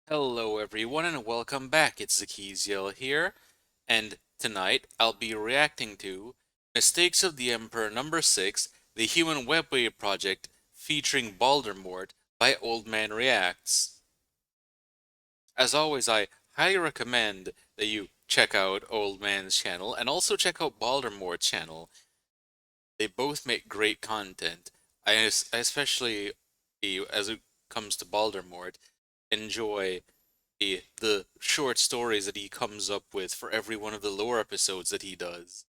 Hello everyone and welcome back, it's Zakiziel here, and tonight I'll be reacting to Mistakes of the Emperor number 6, the Human Webway project featuring Baldermort by Old Man Reacts. As always, I highly recommend that you check out Old Man's channel and also check out Baldermort's channel. They both make great content. I especially, as it comes to Baldermort, enjoy the short stories that he comes up with for every one of the lore episodes that he does.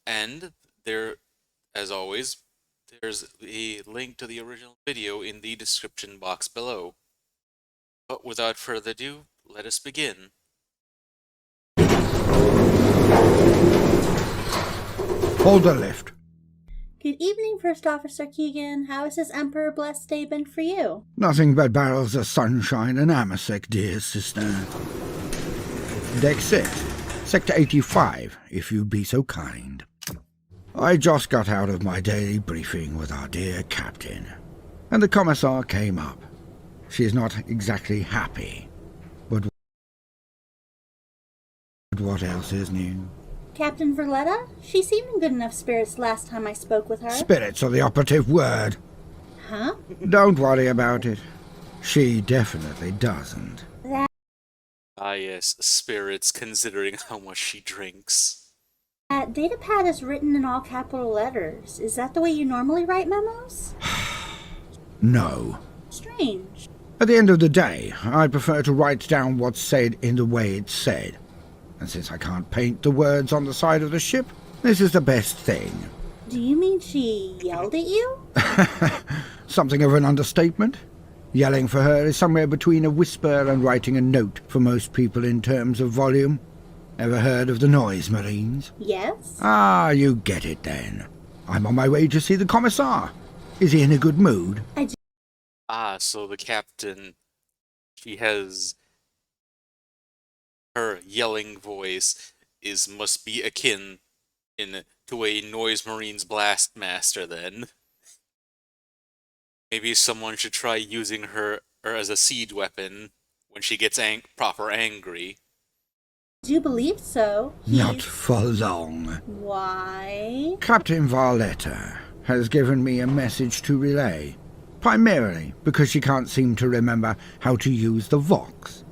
And there, as always, there's a link to the original video in the description box below. But without further ado, let us begin. Hold the lift. Good evening, First Officer Keegan. How has this Emperor blessed day been for you? Nothing but barrels of sunshine and amasec, dear sister. Deck 6, Sector 85, if you'd be so kind. I just got out of my daily briefing with our dear captain, and the commissar came up. She is not exactly happy, but what else is new? Captain Verletta? She seemed in good enough spirits last time I spoke with her. Spirits are the operative word. Huh? Don't worry about it. She definitely doesn't. Ah yes, spirits, considering how much she drinks. That datapad is written in all capital letters. Is that the way you normally write memos? No. Strange. At the end of the day, I prefer to write down what's said in the way it's said. And since I can't paint the words on the side of the ship, this is the best thing. Do you mean she yelled at you? Something of an understatement. Yelling for her is somewhere between a whisper and writing a note for most people in terms of volume. Ever heard of the noise marines? Yes. Ah, you get it then. I'm on my way to see the commissar. Is he in a good mood? Ah, so the captain, she has her yelling voice must be akin to a Noise Marine's Blast Master then. Maybe someone should try using her as a siege weapon when she gets proper angry. I do believe so. Not for long. Why? Captain Varletta has given me a message to relay, primarily because she can't seem to remember how to use the Vox.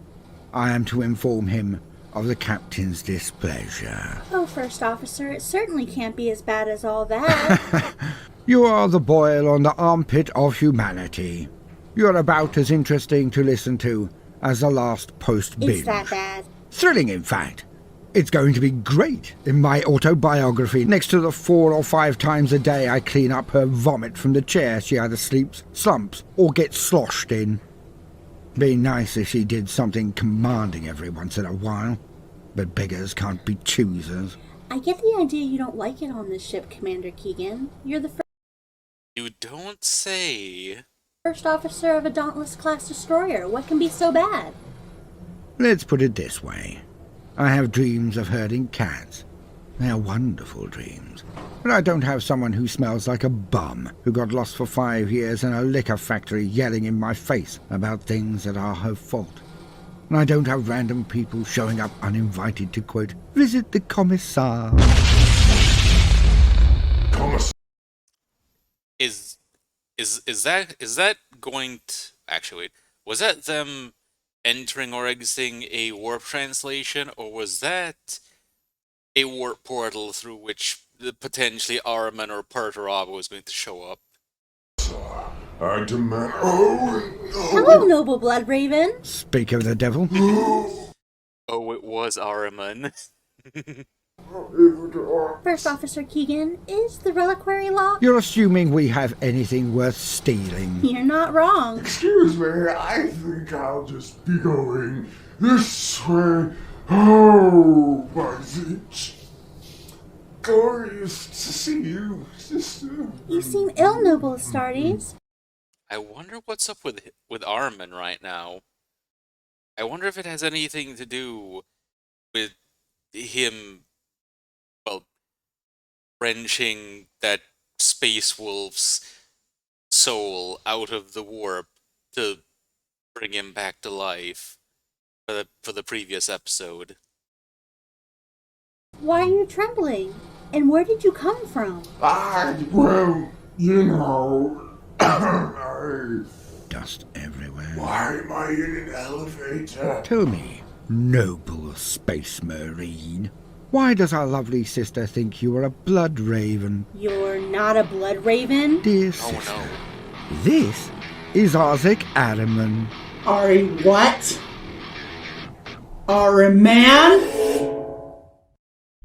I am to inform him of the captain's displeasure. Oh, First Officer, it certainly can't be as bad as all that. You are the boil on the armpit of humanity. You're about as interesting to listen to as the last post binge. It's that bad. Thrilling, in fact. It's going to be great in my autobiography, next to the 4 or 5 times a day I clean up her vomit from the chair she either sleeps, slumps, or gets sloshed in. Be nice if she did something commanding every once in a while, but beggars can't be choosers. I get the idea you don't like it on this ship, Commander Keegan. You're the You don't say. first officer of a Dauntless-class destroyer. What can be so bad? Let's put it this way. I have dreams of herding cats. They are wonderful dreams. But I don't have someone who smells like a bum, who got lost for 5 years in a liquor factory yelling in my face about things that are her fault. And I don't have random people showing up uninvited to, quote, visit the commissar. Is that going to actually wait, was that them entering or exiting a warp translation, or was that a warp portal through which potentially Araman or Perturaba was going to show up? I demand. Oh, Hello, noble blood raven. Speak of the devil. Oh, it was Araman. First Officer Keegan, is the reliquary locked? You're assuming we have anything worth stealing. You're not wrong. excuse me, I think I'll just be going this way. Oh, my itch. Glorious to see you, sister. You seem ill, noble Astartes. I wonder what's up with Araman right now. I wonder if it has anything to do with him, well, wrenching that space wolf's soul out of the warp to bring him back to life for the previous episode. Why are you trembling? And where did you come from? Well, you know, I, Dust everywhere. why am I in an elevator? Tell me, noble space marine, why does our lovely sister think you are a blood raven? You're not a blood raven? Dear Oh sister, no. this is Isaac Adaman. Ari what? Ari man?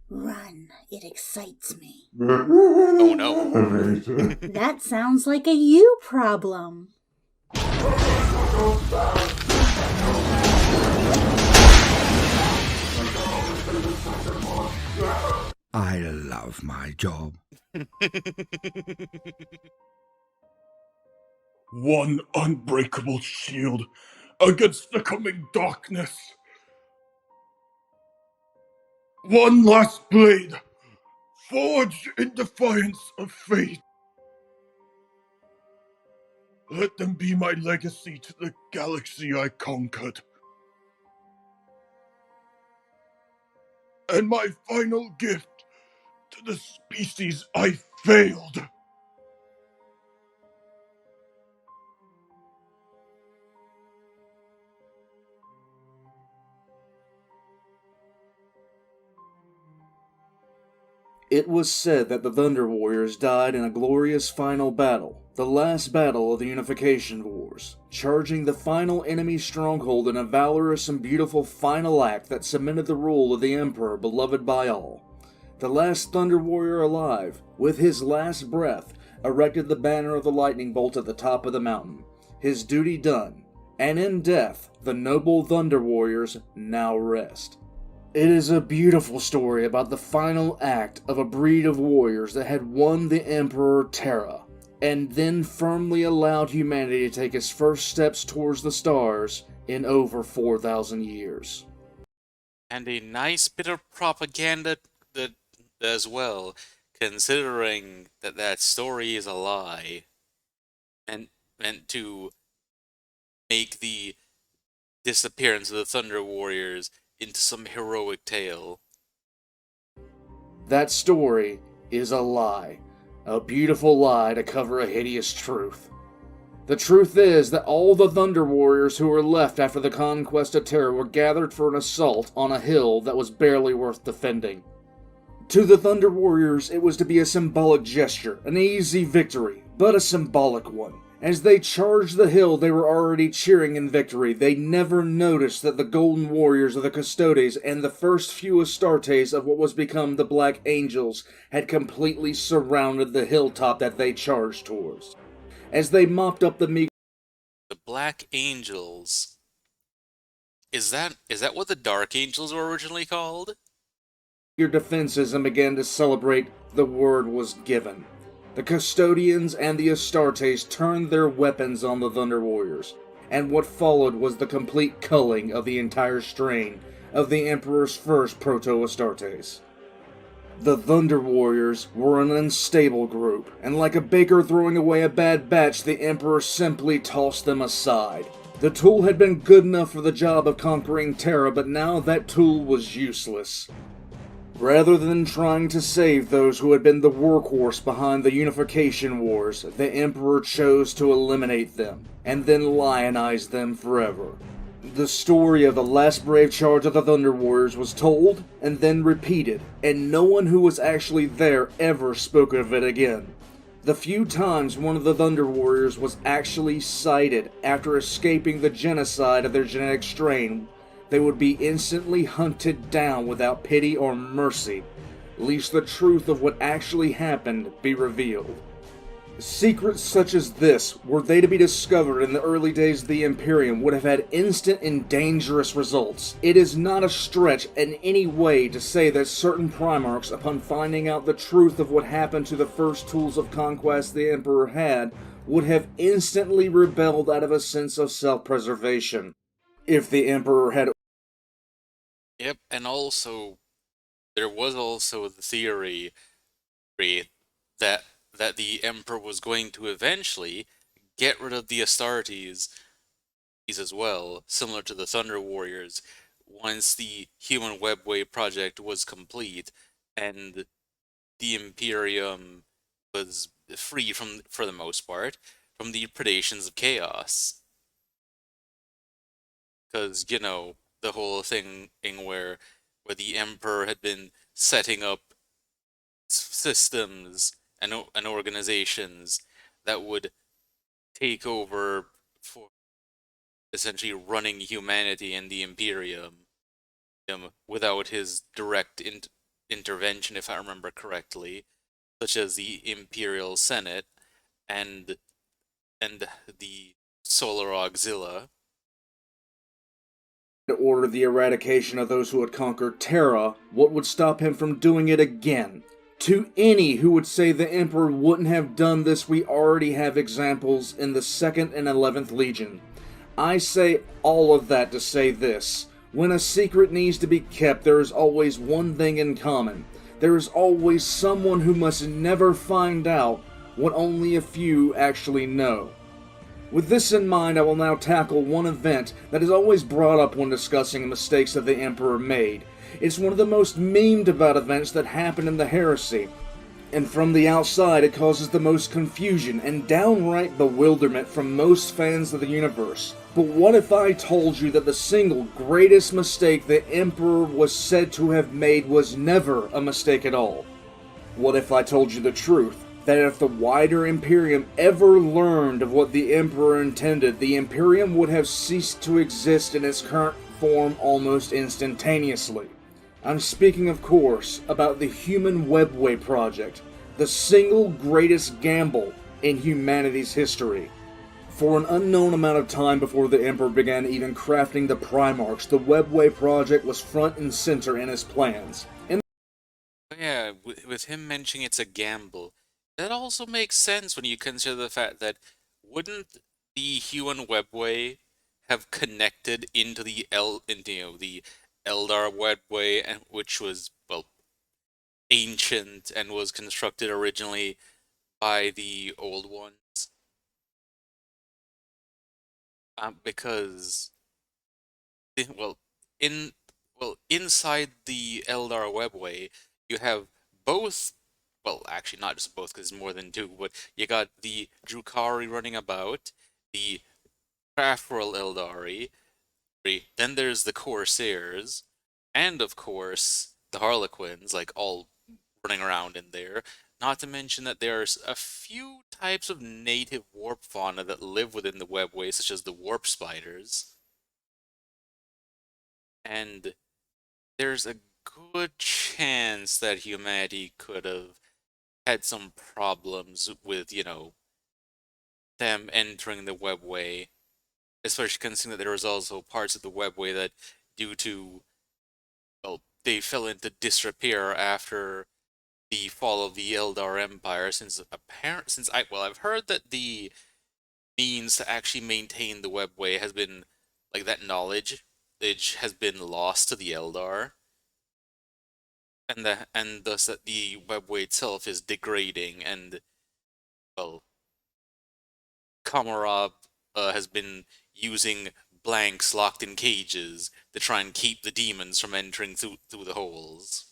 Run. It excites me. Oh no. Elevator. That sounds like a you problem. I love my job. One unbreakable shield against the coming darkness. One last blade, forged in defiance of fate. Let them be my legacy to the galaxy I conquered. And my final gift to the species I failed. It was said that the Thunder Warriors died in a glorious final battle, the last battle of the Unification Wars, charging the final enemy stronghold in a valorous and beautiful final act that cemented the rule of the Emperor beloved by all. The last Thunder Warrior alive, with his last breath, erected the banner of the lightning bolt at the top of the mountain, his duty done, and in death the noble Thunder Warriors now rest. It is a beautiful story about the final act of a breed of warriors that had won the Emperor Terra, and then firmly allowed humanity to take its first steps towards the stars in over 4,000 years. And a nice bit of propaganda that as well, considering that that story is a lie, and meant to make the disappearance of the Thunder Warriors into some heroic tale. That story is a lie. A beautiful lie to cover a hideous truth. The truth is that all the Thunder Warriors who were left after the conquest of Terra were gathered for an assault on a hill that was barely worth defending. To the Thunder Warriors, it was to be a symbolic gesture, an easy victory, but a symbolic one. As they charged the hill, they were already cheering in victory. They never noticed that the Golden Warriors of the Custodes and the first few Astartes of what was become the Black Angels had completely surrounded the hilltop that they charged towards. As they mopped up the meager The Black Angels. Is that what the Dark Angels were originally called? defenses and began to celebrate, the word was given. The Custodians and the Astartes turned their weapons on the Thunder Warriors, and what followed was the complete culling of the entire strain of the Emperor's first Proto-Astartes. The Thunder Warriors were an unstable group, and like a baker throwing away a bad batch, the Emperor simply tossed them aside. The tool had been good enough for the job of conquering Terra, but now that tool was useless. Rather than trying to save those who had been the workhorse behind the Unification Wars, the Emperor chose to eliminate them, and then lionize them forever. The story of the last brave charge of the Thunder Warriors was told, and then repeated, and no one who was actually there ever spoke of it again. The few times one of the Thunder Warriors was actually sighted after escaping the genocide of their genetic strain, they would be instantly hunted down without pity or mercy, lest the truth of what actually happened be revealed. Secrets such as this, were they to be discovered in the early days of the Imperium, would have had instant and dangerous results. It is not a stretch in any way to say that certain Primarchs, upon finding out the truth of what happened to the first tools of conquest the Emperor had, would have instantly rebelled out of a sense of self-preservation. If the Emperor had Yep, and also there was also the theory that the Emperor was going to eventually get rid of the Astartes as well, similar to the Thunder Warriors, once the Human Webway project was complete and the Imperium was free from, for the most part, from the predations of chaos. Because, you know, the whole thing where the Emperor had been setting up systems and organizations that would take over for essentially running humanity and the Imperium, without his direct intervention, if I remember correctly, such as the Imperial Senate and the Solar Auxilia. To order the eradication of those who had conquered Terra, what would stop him from doing it again? To any who would say the Emperor wouldn't have done this, we already have examples in the 2nd and 11th Legion. I say all of that to say this. When a secret needs to be kept, there is always one thing in common. There is always someone who must never find out what only a few actually know. With this in mind, I will now tackle one event that is always brought up when discussing the mistakes that the Emperor made. It's one of the most memed about events that happened in the Heresy, and from the outside it causes the most confusion and downright bewilderment from most fans of the universe. But what if I told you that the single greatest mistake the Emperor was said to have made was never a mistake at all? What if I told you the truth? That if the wider Imperium ever learned of what the Emperor intended, the Imperium would have ceased to exist in its current form almost instantaneously. I'm speaking, of course, about the Human Webway project, the single greatest gamble in humanity's history. For an unknown amount of time before the Emperor began even crafting the Primarchs, the Webway project was front and center in his plans. Yeah, with him mentioning it's a gamble, that also makes sense when you consider the fact that wouldn't the Human Webway have connected into the Eldar Webway, and which was, well, ancient and was constructed originally by the old ones? Because well, in inside the Eldar Webway, you have both. Well, actually, not just both, because it's more than two. But you got the Drukhari running about, the Craftworld Eldari. Then there's the Corsairs, and of course the Harlequins, like all running around in there. Not to mention that there's a few types of native warp fauna that live within the webway, such as the warp spiders. And there's a good chance that humanity could have had some problems with, them entering the webway, especially considering that there was also parts of the webway that, due to, well, they fell into disrepair after the fall of the Eldar Empire, I've heard that the means to actually maintain the webway has been, like, that knowledge it has been lost to the Eldar, and thus that the webway itself is degrading, and, well, Komarov has been using blanks locked in cages to try and keep the demons from entering through the holes.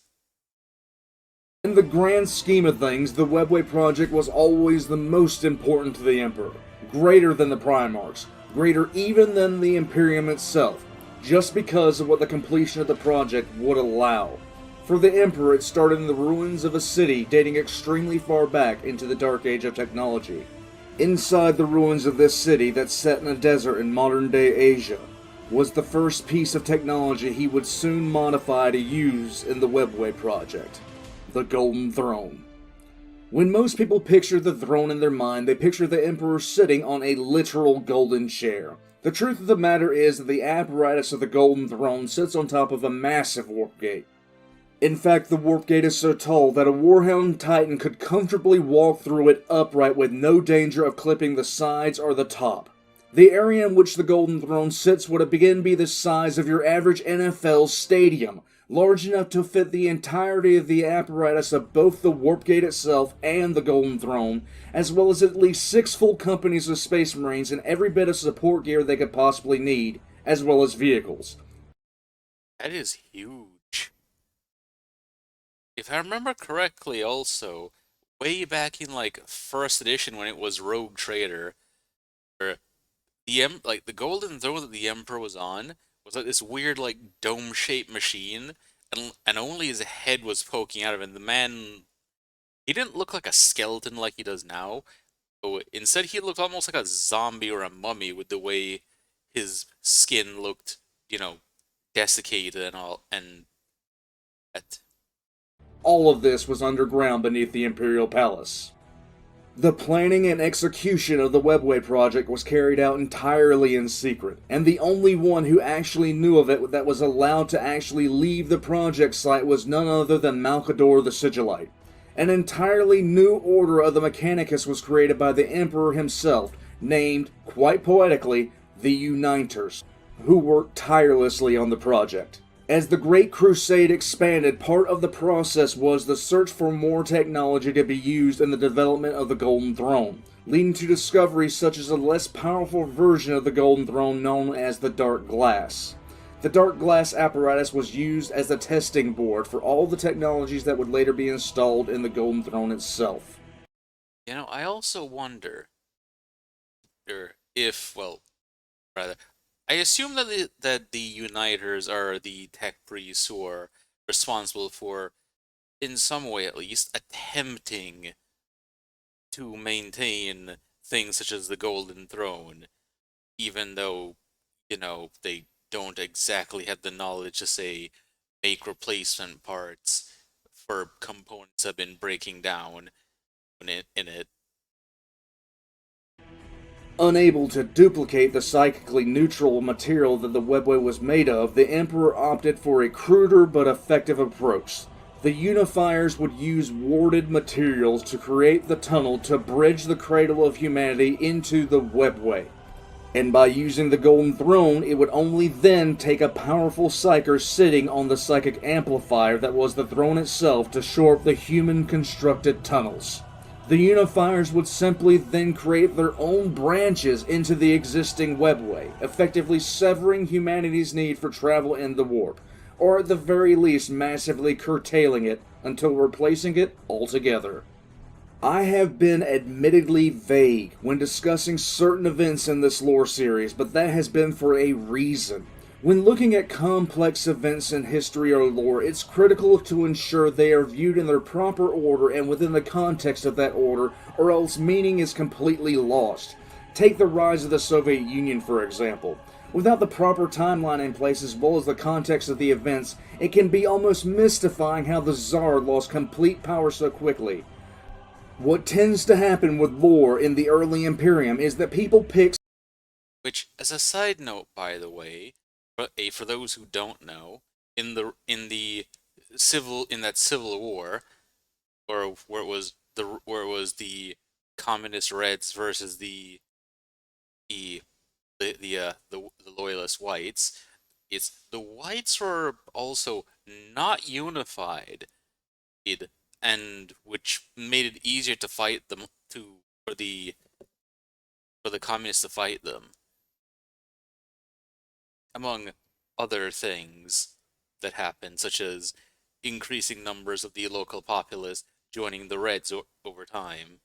In the grand scheme of things, the Webway project was always the most important to the Emperor, greater than the Primarchs, greater even than the Imperium itself, just because of what the completion of the project would allow. For the Emperor, it started in the ruins of a city dating extremely far back into the Dark Age of technology. Inside the ruins of this city that sat in a desert in modern-day Asia was the first piece of technology he would soon modify to use in the Webway project: the Golden Throne. When most people picture the throne in their mind, they picture the Emperor sitting on a literal golden chair. The truth of the matter is that the apparatus of the Golden Throne sits on top of a massive warp gate. In fact, the warp gate is so tall that a Warhound Titan could comfortably walk through it upright with no danger of clipping the sides or the top. The area in which the Golden Throne sits would again be the size of your average NFL stadium, large enough to fit the entirety of the apparatus of both the warp gate itself and the Golden Throne, as well as at least 6 full companies of Space Marines and every bit of support gear they could possibly need, as well as vehicles. That is huge. If I remember correctly, also, way back in like first edition when it was Rogue Trader, where the golden throne that the Emperor was on was like this weird like dome-shaped machine, and only his head was poking out of it. And the man, he didn't look like a skeleton like he does now. So instead, he looked almost like a zombie or a mummy with the way his skin looked, desiccated and all, and that. All of this was underground beneath the Imperial Palace. The planning and execution of the Webway project was carried out entirely in secret, and the only one who actually knew of it that was allowed to actually leave the project site was none other than Malcador the Sigillite. An entirely new order of the Mechanicus was created by the Emperor himself, named, quite poetically, the Uniters, who worked tirelessly on the project. As the Great Crusade expanded, part of the process was the search for more technology to be used in the development of the Golden Throne, leading to discoveries such as a less powerful version of the Golden Throne known as the Dark Glass. The Dark Glass apparatus was used as the testing board for all the technologies that would later be installed in the Golden Throne itself. I also wonder, if, well, rather, I assume that the Uniters are the tech priests who are responsible for, in some way at least, attempting to maintain things such as the Golden Throne, even though, they don't exactly have the knowledge to, say, make replacement parts for components that have been breaking down in it. Unable to duplicate the psychically neutral material that the Webway was made of, the Emperor opted for a cruder but effective approach. The Unifiers would use warded materials to create the tunnel to bridge the cradle of humanity into the Webway. And by using the Golden Throne, it would only then take a powerful psyker sitting on the psychic amplifier that was the throne itself to shore up the human-constructed tunnels. The Unifiers would simply then create their own branches into the existing Webway, effectively severing humanity's need for travel in the warp, or at the very least massively curtailing it until replacing it altogether. I have been admittedly vague when discussing certain events in this lore series, but that has been for a reason. When looking at complex events in history or lore, it's critical to ensure they are viewed in their proper order and within the context of that order, or else meaning is completely lost. Take the rise of the Soviet Union, for example. Without the proper timeline in place as well as the context of the events, it can be almost mystifying how the Tsar lost complete power so quickly. What tends to happen with lore in the early Imperium is that people pick. Which, as a side note, by the way, for those who don't know, in that civil war, or where it was the communist Reds versus the loyalist Whites, it's the Whites were also not unified, and which made it easier to fight them for the communists to fight them, among other things that happened, such as increasing numbers of the local populace joining the Reds over time.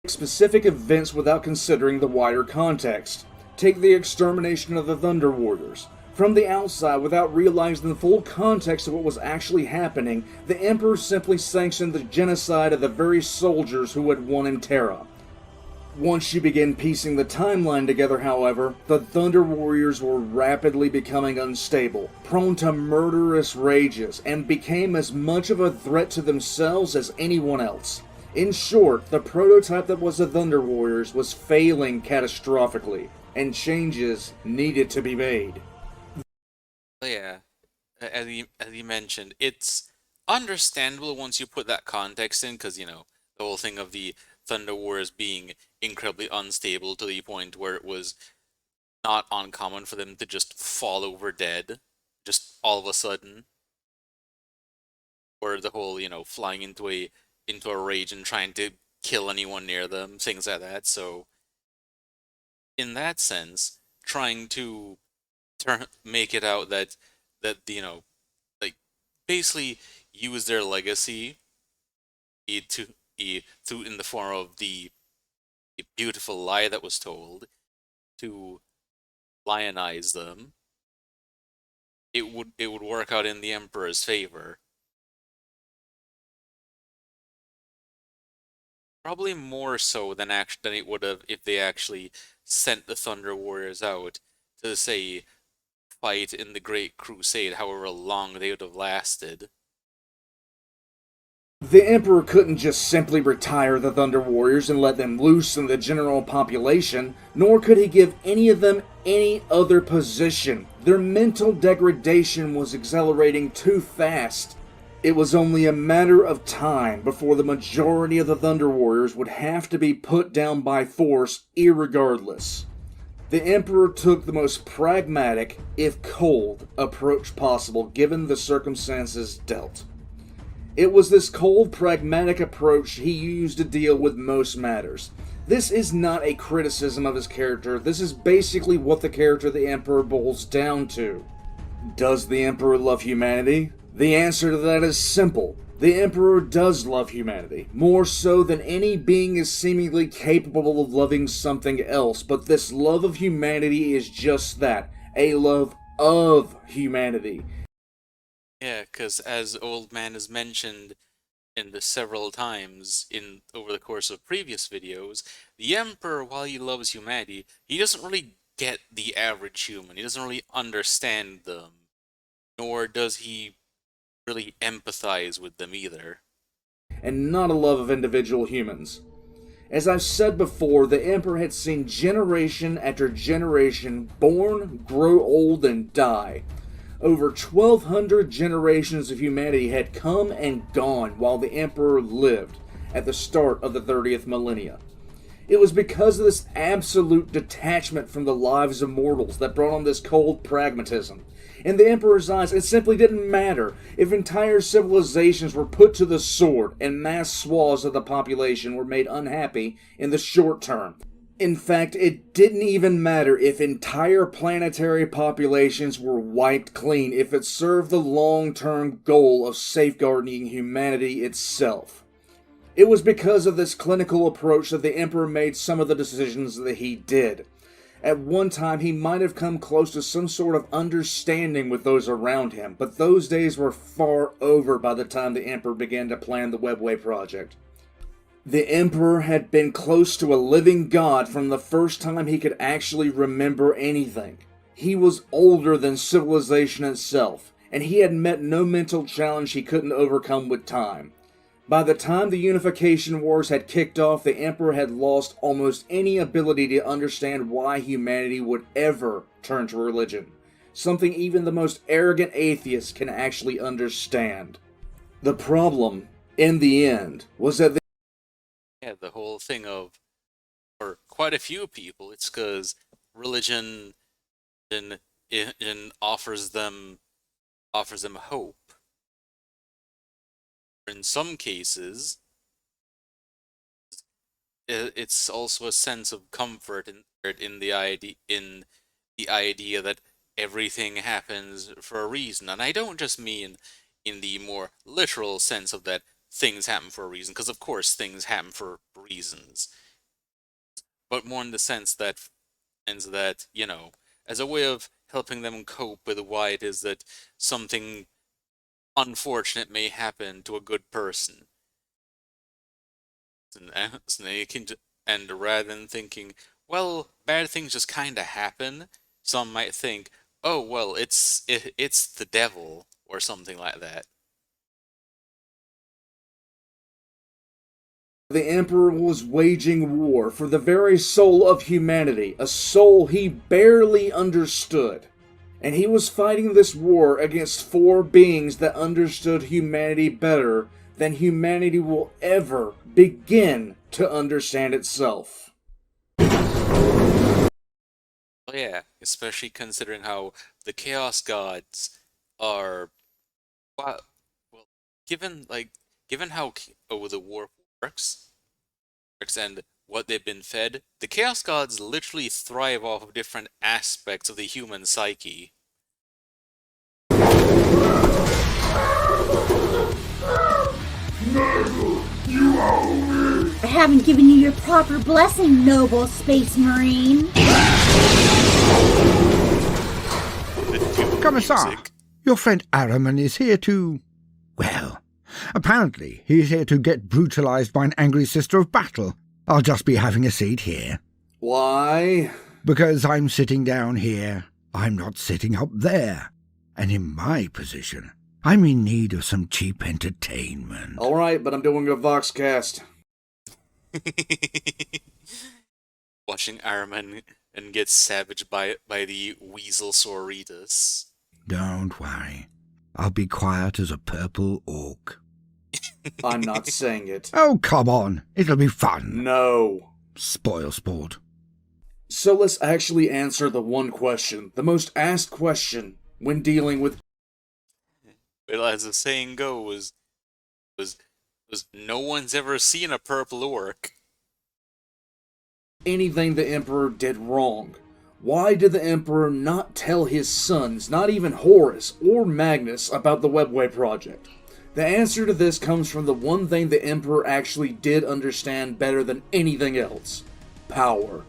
Specific events without considering the wider context. Take the extermination of the Thunder Warriors. From the outside, without realizing the full context of what was actually happening, the Emperor simply sanctioned the genocide of the very soldiers who had won in Terra. Once you begin piecing the timeline together, however, the Thunder Warriors were rapidly becoming unstable, prone to murderous rages, and became as much of a threat to themselves as anyone else. In short, the prototype that was the Thunder Warriors was failing catastrophically, and changes needed to be made. Yeah, as you mentioned, it's understandable once you put that context in, because, the whole thing of the Thunder Wars being incredibly unstable to the point where it was not uncommon for them to just fall over dead, just all of a sudden. or the whole, flying into a rage and trying to kill anyone near them, things like that. So in that sense, trying to make it out that like basically use their legacy to to in the form of the beautiful lie that was told to lionize them, it would work out in the Emperor's favor. Probably more so than it would have if they actually sent the Thunder Warriors out to say fight in the Great Crusade, however long they would have lasted. The Emperor couldn't just simply retire the Thunder Warriors and let them loose in the general population, nor could he give any of them any other position. Their mental degradation was accelerating too fast. It was only a matter of time before the majority of the Thunder Warriors would have to be put down by force irregardless. The Emperor took the most pragmatic, if cold, approach possible given the circumstances dealt. It was this cold, pragmatic approach he used to deal with most matters. This is not a criticism of his character, this is basically what the character of the Emperor boils down to. Does the Emperor love humanity? The answer to that is simple. The Emperor does love humanity, more so than any being is seemingly capable of loving something else, but this love of humanity is just that, a love of humanity. Yeah, because as Old Man has mentioned in the several times in over the course of previous videos, the Emperor, while he loves humanity, he doesn't really get the average human. He doesn't really understand them, nor does he really empathize with them either. And not a love of individual humans. As I've said before, the Emperor had seen generation after generation born, grow old, and die. Over 1,200 generations of humanity had come and gone while the Emperor lived at the start of the 30th millennia. It was because of this absolute detachment from the lives of mortals that brought on this cold pragmatism. In the Emperor's eyes, it simply didn't matter if entire civilizations were put to the sword and mass swaths of the population were made unhappy in the short term. In fact, it didn't even matter if entire planetary populations were wiped clean if it served the long-term goal of safeguarding humanity itself. It was because of this clinical approach that the Emperor made some of the decisions that he did. At one time, he might have come close to some sort of understanding with those around him, but those days were far over by the time the Emperor began to plan the Webway project. The Emperor had been close to a living god from the first time he could actually remember anything. He was older than civilization itself, and he had met no mental challenge he couldn't overcome with time. By the time the Unification Wars had kicked off, the Emperor had lost almost any ability to understand why humanity would ever turn to religion. Something even the most arrogant atheist can actually understand. The problem, in the end, was that Yeah, the whole thing of, for quite a few people, it's because religion in offers them hope. In some cases, it's also a sense of comfort in the idea that everything happens for a reason, and I don't just mean in the more literal sense of that things happen for a reason, because of course things happen for reasons, but more in the sense that as a way of helping them cope with why it is that something unfortunate may happen to a good person. So they can, and rather than thinking, well, bad things just kind of happen, some might think, oh, well, it's the devil or something like that. the Emperor was waging war for the very soul of humanity, a soul he barely understood. And he was fighting this war against four beings that understood humanity better than humanity will ever begin to understand itself. Oh yeah, especially considering how the Chaos Gods are, well, given how the war works and what they've been fed, the Chaos Gods literally thrive off of different aspects of the human psyche. I haven't given you your proper blessing, noble Space Marine. Commissar, your friend Araman is here to... well, apparently he's here to get brutalized by an angry sister of battle. I'll just be having a seat here. Why? Because I'm sitting down here, I'm not sitting up there. And in my position, I'm in need of some cheap entertainment. Alright, but I'm doing a Voxcast. Watching Araman and get savaged by the weasel Sauritas. Don't worry. I'll be quiet as a purple orc. I'm not saying it. Oh, come on. It'll be fun. No. Spoil sport. So let's actually answer the one question, the most asked question when dealing with... Well, as the saying goes, was no one's ever seen a purple orc. anything the Emperor did wrong. Why did the Emperor not tell his sons, not even Horus or Magnus, about the Webway project? The answer to this comes from the one thing the Emperor actually did understand better than anything else: power.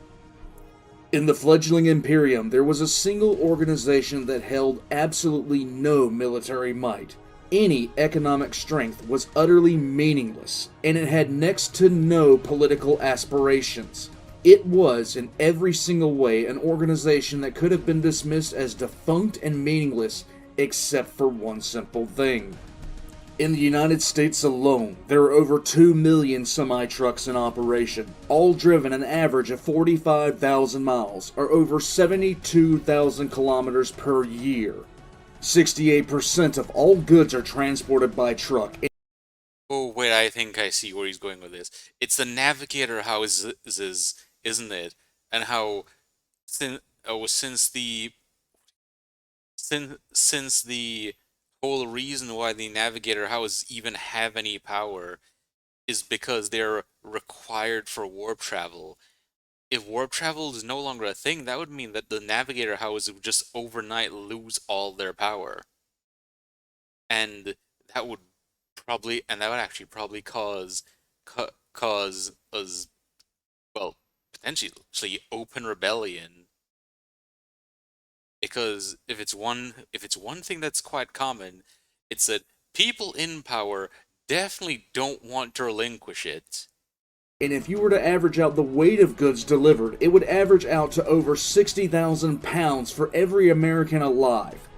In the fledgling Imperium, there was a single organization that held absolutely no military might. Any economic strength was utterly meaningless, and it had next to no political aspirations. It was, in every single way, an organization that could have been dismissed as defunct and meaningless, except for one simple thing. In the United States alone, there are over 2 million semi-trucks in operation, all driven an average of 45,000 miles, or over 72,000 kilometers per year. 68% of all goods are transported by truck. Oh, wait, I think I see where he's going with this. It's the Navigator houses, isn't it? And how, since the whole reason why the Navigator houses even have any power is because they're required for warp travel. If warp travel is no longer a thing, that would mean that the Navigator houses would just overnight lose all their power. And that would actually probably cause us, well, potentially open rebellion. Because if it's one thing that's quite common, it's that people in power definitely don't want to relinquish it. And if you were to average out the weight of goods delivered, it would average out to over 60,000 pounds for every American alive.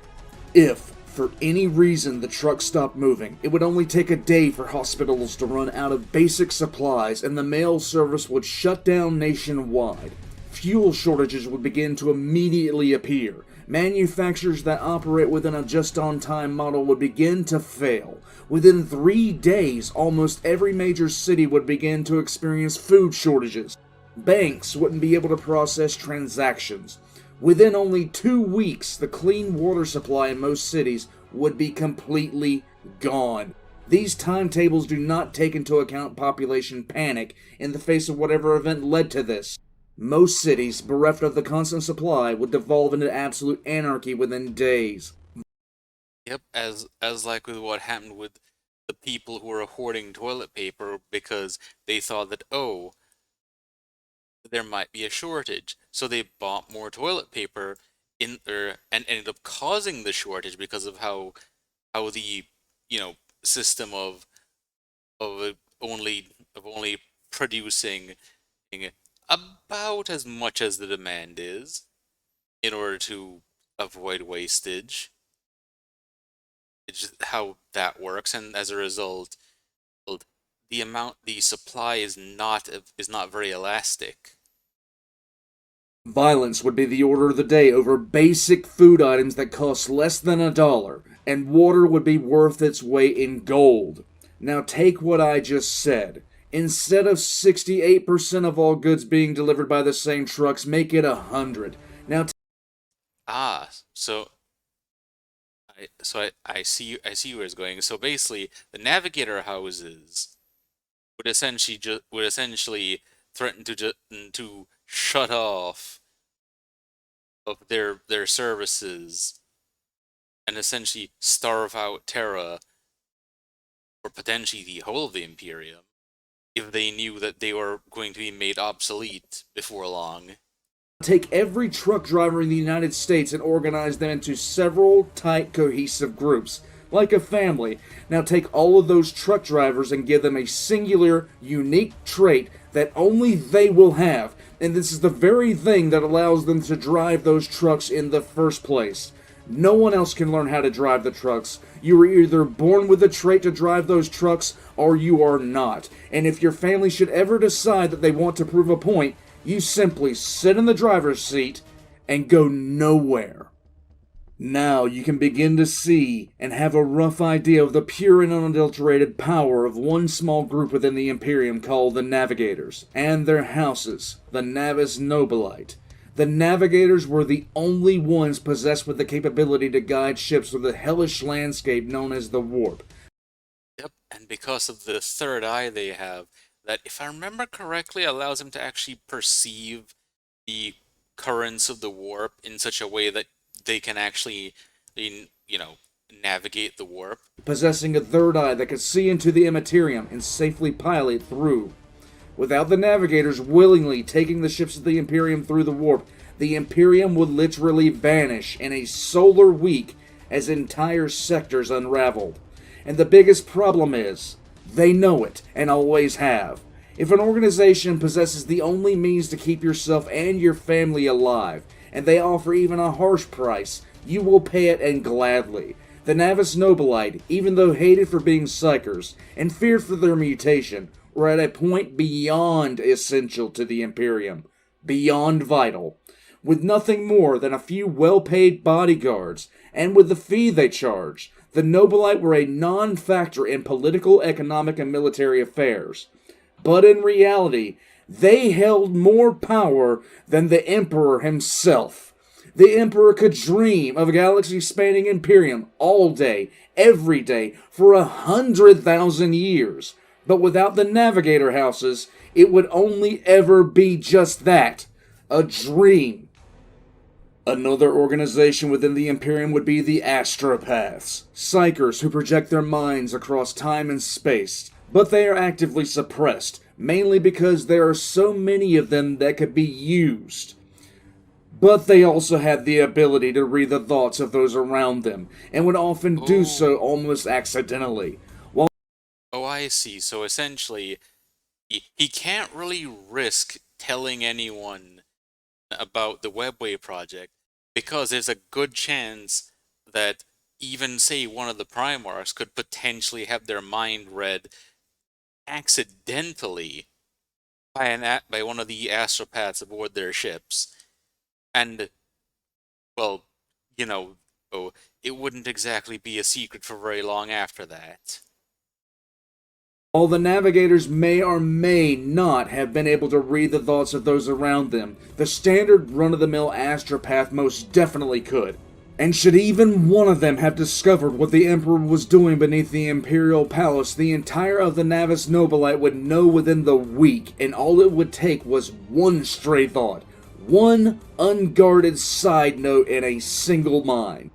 If, for any reason, the trucks stopped moving, it would only take a day for hospitals to run out of basic supplies, and the mail service would shut down nationwide. Fuel shortages would begin to immediately appear. Manufacturers that operate within a just-on-time model would begin to fail. Within 3 days, almost every major city would begin to experience food shortages. Banks wouldn't be able to process transactions. Within only 2 weeks, the clean water supply in most cities would be completely gone. These timetables do not take into account population panic in the face of whatever event led to this. Most cities, bereft of the constant supply, would devolve into absolute anarchy within days. Yep, as like with what happened with the people who were hoarding toilet paper because they thought that, oh, there might be a shortage, so they bought more toilet paper and ended up causing the shortage because of how the system of only producing about as much as the demand is in order to avoid wastage. It's just how that works, and as a result, well, the supply is not very elastic. Violence would be the order of the day over basic food items that cost less than $1, and water would be worth its weight in gold. Now take what I just said. Instead of 68% of all goods being delivered by the same trucks, make it 100. Now, So I see where it's going. So basically, the Navigator houses would essentially threaten to shut off of their services and essentially starve out Terra or potentially the whole of the Imperium if they knew that they were going to be made obsolete before long. Take every truck driver in the United States and organize them into several tight, cohesive groups, like a family. Now take all of those truck drivers and give them a singular, unique trait that only they will have. And this is the very thing that allows them to drive those trucks in the first place. No one else can learn how to drive the trucks. You are either born with the trait to drive those trucks, or you are not. And if your family should ever decide that they want to prove a point, you simply sit in the driver's seat and go nowhere. Now you can begin to see and have a rough idea of the pure and unadulterated power of one small group within the Imperium called the Navigators, and their houses, the Navis Nobilite. The Navigators were the only ones possessed with the capability to guide ships through the hellish landscape known as the Warp. Yep, and because of the third eye they have, that, if I remember correctly, allows them to actually perceive the currents of the warp in such a way that they can actually, navigate the warp. Possessing a third eye that could see into the Immaterium and safely pilot through. Without the Navigators willingly taking the ships of the Imperium through the warp, the Imperium would literally vanish in a solar week as entire sectors unraveled. And the biggest problem is, they know it, and always have. If an organization possesses the only means to keep yourself and your family alive, and they offer even a harsh price, you will pay it, and gladly. The Navis Nobilite, even though hated for being psychers, and feared for their mutation, were at a point beyond essential to the Imperium. Beyond vital. With nothing more than a few well-paid bodyguards, and with the fee they charged, the Nobilite were a non-factor in political, economic, and military affairs. But in reality, they held more power than the Emperor himself. The Emperor could dream of a galaxy-spanning Imperium all day, every day, for 100,000 years. But without the Navigator houses, it would only ever be just that, a dream. Another organization within the Imperium would be the Astropaths, psychers who project their minds across time and space, but they are actively suppressed, mainly because there are so many of them that could be used. But they also had the ability to read the thoughts of those around them, and would often do so almost accidentally. Oh, I see. So essentially, he can't really risk telling anyone about the Webway project because there's a good chance that even, say, one of the Primarchs could potentially have their mind read accidentally by one of the astropaths aboard their ships. And, well, it wouldn't exactly be a secret for very long after that. While the Navigators may or may not have been able to read the thoughts of those around them, the standard run-of-the-mill astropath most definitely could. And should even one of them have discovered what the Emperor was doing beneath the Imperial Palace, the entire of the Navis Nobilite would know within the week, and all it would take was one stray thought, one unguarded side note in a single mind.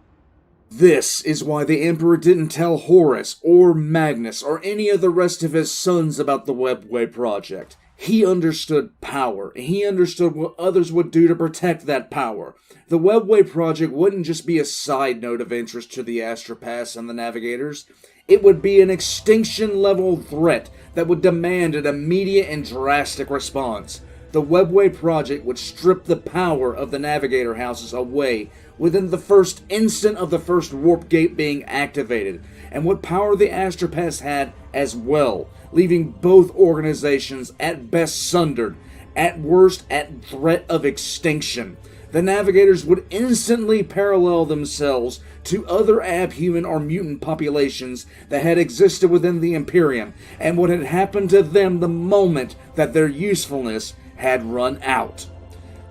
This is why the Emperor didn't tell Horus or Magnus or any of the rest of his sons about the Webway project. He understood power, and he understood what others would do to protect that power. The Webway project wouldn't just be a side note of interest to the Astropaths and the Navigators. It would be an extinction-level threat that would demand an immediate and drastic response. The Webway project would strip the power of the Navigator houses away within the first instant of the first warp gate being activated, and what power the Astropaths had as well, leaving both organizations at best sundered, at worst at threat of extinction. The Navigators would instantly parallel themselves to other abhuman or mutant populations that had existed within the Imperium, and what had happened to them the moment that their usefulness had run out.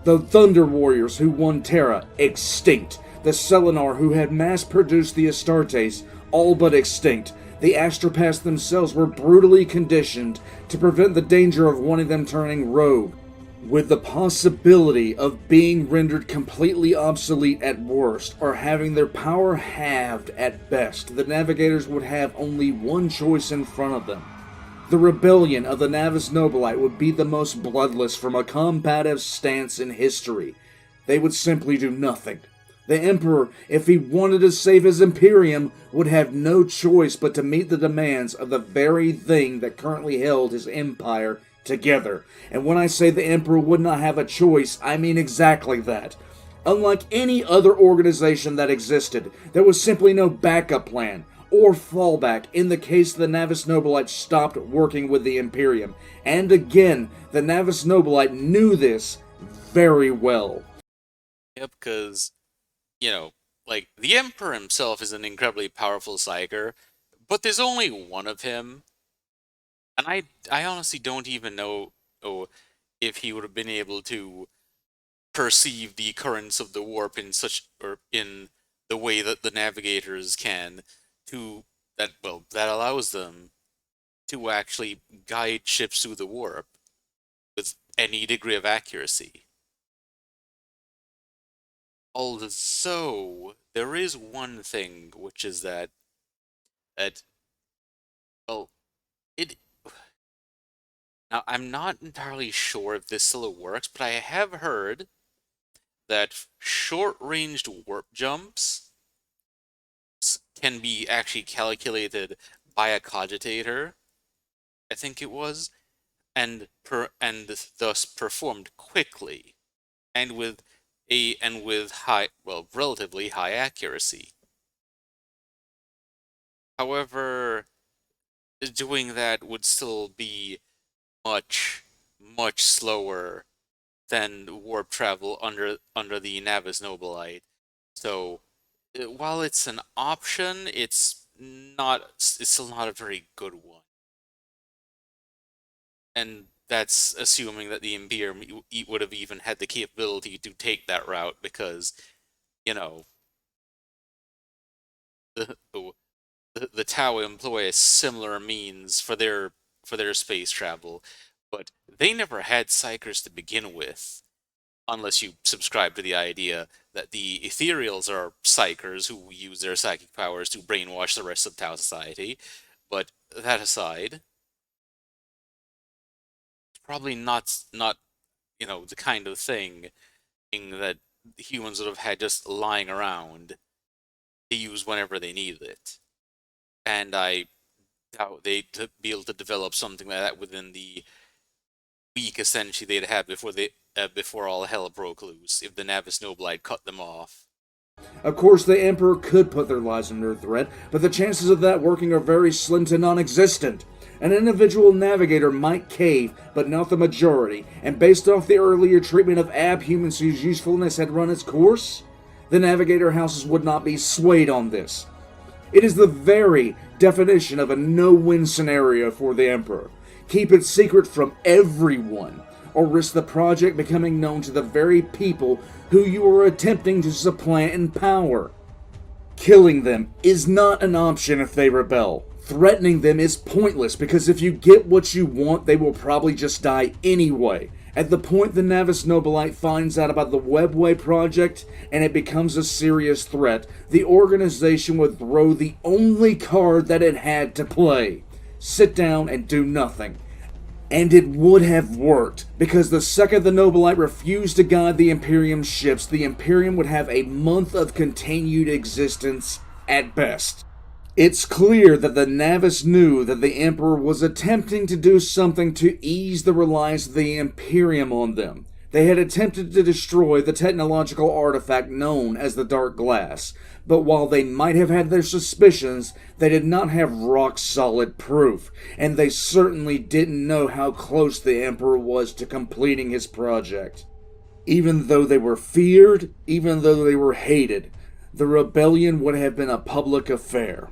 The Thunder Warriors who won Terra, extinct. the Selenar who had mass-produced the Astartes, all but extinct. The Astropaths themselves were brutally conditioned to prevent the danger of one of them turning rogue, with the possibility of being rendered completely obsolete at worst, or having their power halved at best. The Navigators would have only one choice in front of them. The rebellion of the Navis Nobilite would be the most bloodless from a combative stance in history. They would simply do nothing. The Emperor, if he wanted to save his Imperium, would have no choice but to meet the demands of the very thing that currently held his empire together. And when I say the Emperor would not have a choice, I mean exactly that. Unlike any other organization that existed, there was simply no backup plan or fallback in the case the Navis Nobilite stopped working with the Imperium. And again, the Navis Nobilite knew this very well. Yep, because, like, the Emperor himself is an incredibly powerful psyker, but there's only one of him. And I honestly don't even know if he would have been able to perceive the currents of the warp in the way that the Navigators can, that allows them to actually guide ships through the warp with any degree of accuracy. Although there is one thing, which is that well, it. Now, I'm not entirely sure if this still works, but I have heard that short-ranged warp jumps can be actually calculated by a cogitator, I think it was, and thus performed quickly, and with relatively high accuracy. However, doing that would still be much, much slower than warp travel under the Navis Nobilite. So, while it's an option, it's still not a very good one. And that's assuming that the Imperium would have even had the capability to take that route, because, the Tau employ a similar means for their space travel, but they never had psychers to begin with, unless you subscribe to the idea that the Ethereals are psychers who use their psychic powers to brainwash the rest of Tau society. But that aside, it's probably not the kind of thing that humans would have had just lying around to use whenever they needed it. And I doubt they'd be able to develop something like that within the week, essentially, they'd have before all hell broke loose, if the Navis Nobilite cut them off. Of course, the Emperor could put their lives under threat, but the chances of that working are very slim to non-existent. An individual navigator might cave, but not the majority, and based off the earlier treatment of abhumans whose usefulness had run its course, the navigator houses would not be swayed on this. It is the very definition of a no-win scenario for the Emperor. Keep it secret from everyone, or risk the project becoming known to the very people who you are attempting to supplant in power. Killing them is not an option if they rebel. Threatening them is pointless, because if you get what you want, they will probably just die anyway. At the point the Navis Nobilite finds out about the Webway project and it becomes a serious threat, the organization would throw the only card that it had to play. Sit down and do nothing. And it would have worked, because the second the Nobilite refused to guide the Imperium ships, the Imperium would have a month of continued existence at best. It's clear that the Navis knew that the Emperor was attempting to do something to ease the reliance of the Imperium on them. They had attempted to destroy the technological artifact known as the Dark Glass, but while they might have had their suspicions, they did not have rock-solid proof, and they certainly didn't know how close the Emperor was to completing his project. Even though they were feared, even though they were hated, the rebellion would have been a public affair.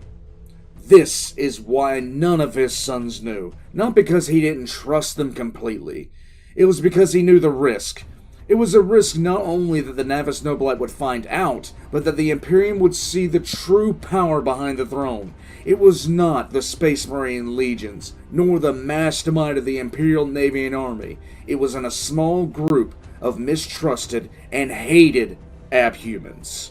This is why none of his sons knew, not because he didn't trust them completely. It was because he knew the risk. It was a risk not only that the Navis Nobilite would find out, but that the Imperium would see the true power behind the throne. It was not the Space Marine legions, nor the mastermind of the Imperial Navy and Army. It was in a small group of mistrusted and hated abhumans.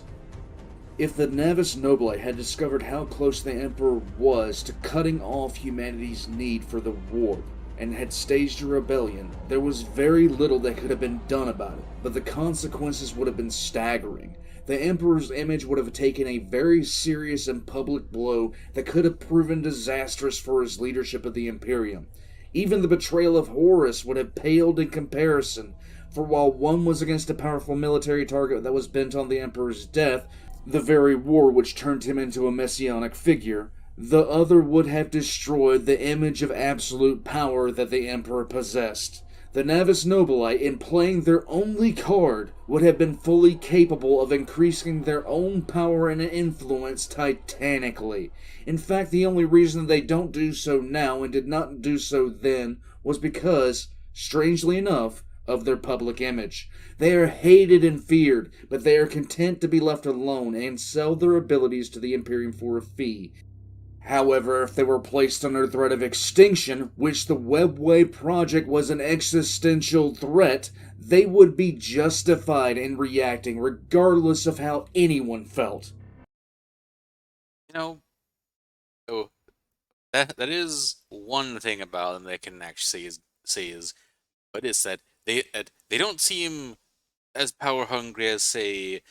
If the Navis Nobilite had discovered how close the Emperor was to cutting off humanity's need for the warp, and had staged a rebellion, there was very little that could have been done about it, but the consequences would have been staggering. The Emperor's image would have taken a very serious and public blow that could have proven disastrous for his leadership of the Imperium. Even the betrayal of Horus would have paled in comparison, for while one was against a powerful military target that was bent on the Emperor's death, the very war which turned him into a messianic figure, the other would have destroyed the image of absolute power that the Emperor possessed. The Navis Nobilite, in playing their only card, would have been fully capable of increasing their own power and influence titanically. In fact, the only reason they don't do so now and did not do so then was because, strangely enough, of their public image. They are hated and feared, but they are content to be left alone and sell their abilities to the Imperium for a fee. However, if they were placed under threat of extinction, which the Webway project was an existential threat, they would be justified in reacting regardless of how anyone felt. You know, so that is one thing about them that I can actually say is, but it's that they don't seem as power hungry as, say,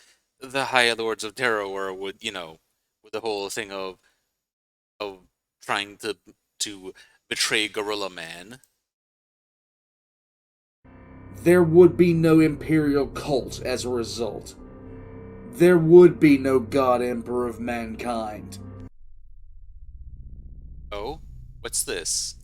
the High Lords of Terror were with with the whole thing of trying to betray Gorilla Man. There would be no imperial cult as a result. There would be no God Emperor of mankind. Oh, what's this?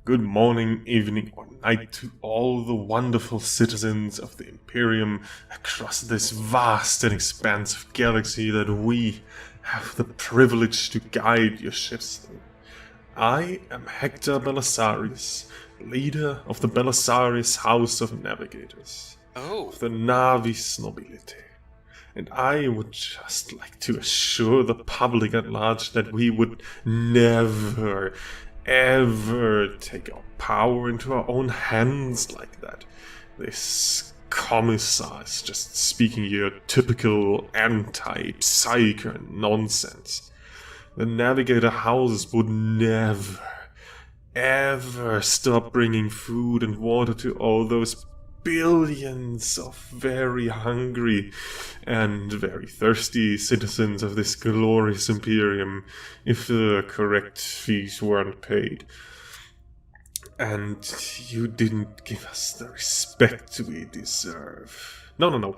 Good morning, evening, or night to all the wonderful citizens of the Imperium across this vast and expansive galaxy that we have the privilege to guide your ships through. I am Hector Belisarius, leader of the Belisarius House of Navigators, Oh, of the Navis Nobility. And I would just like to assure the public at large that we would never, ever take our power into our own hands like that. This commissar is just speaking your typical anti-psyker nonsense. The Navigator houses would never, ever stop bringing food and water to all those billions of very hungry and very thirsty citizens of this glorious Imperium if the correct fees weren't paid. And you didn't give us the respect we deserve. No.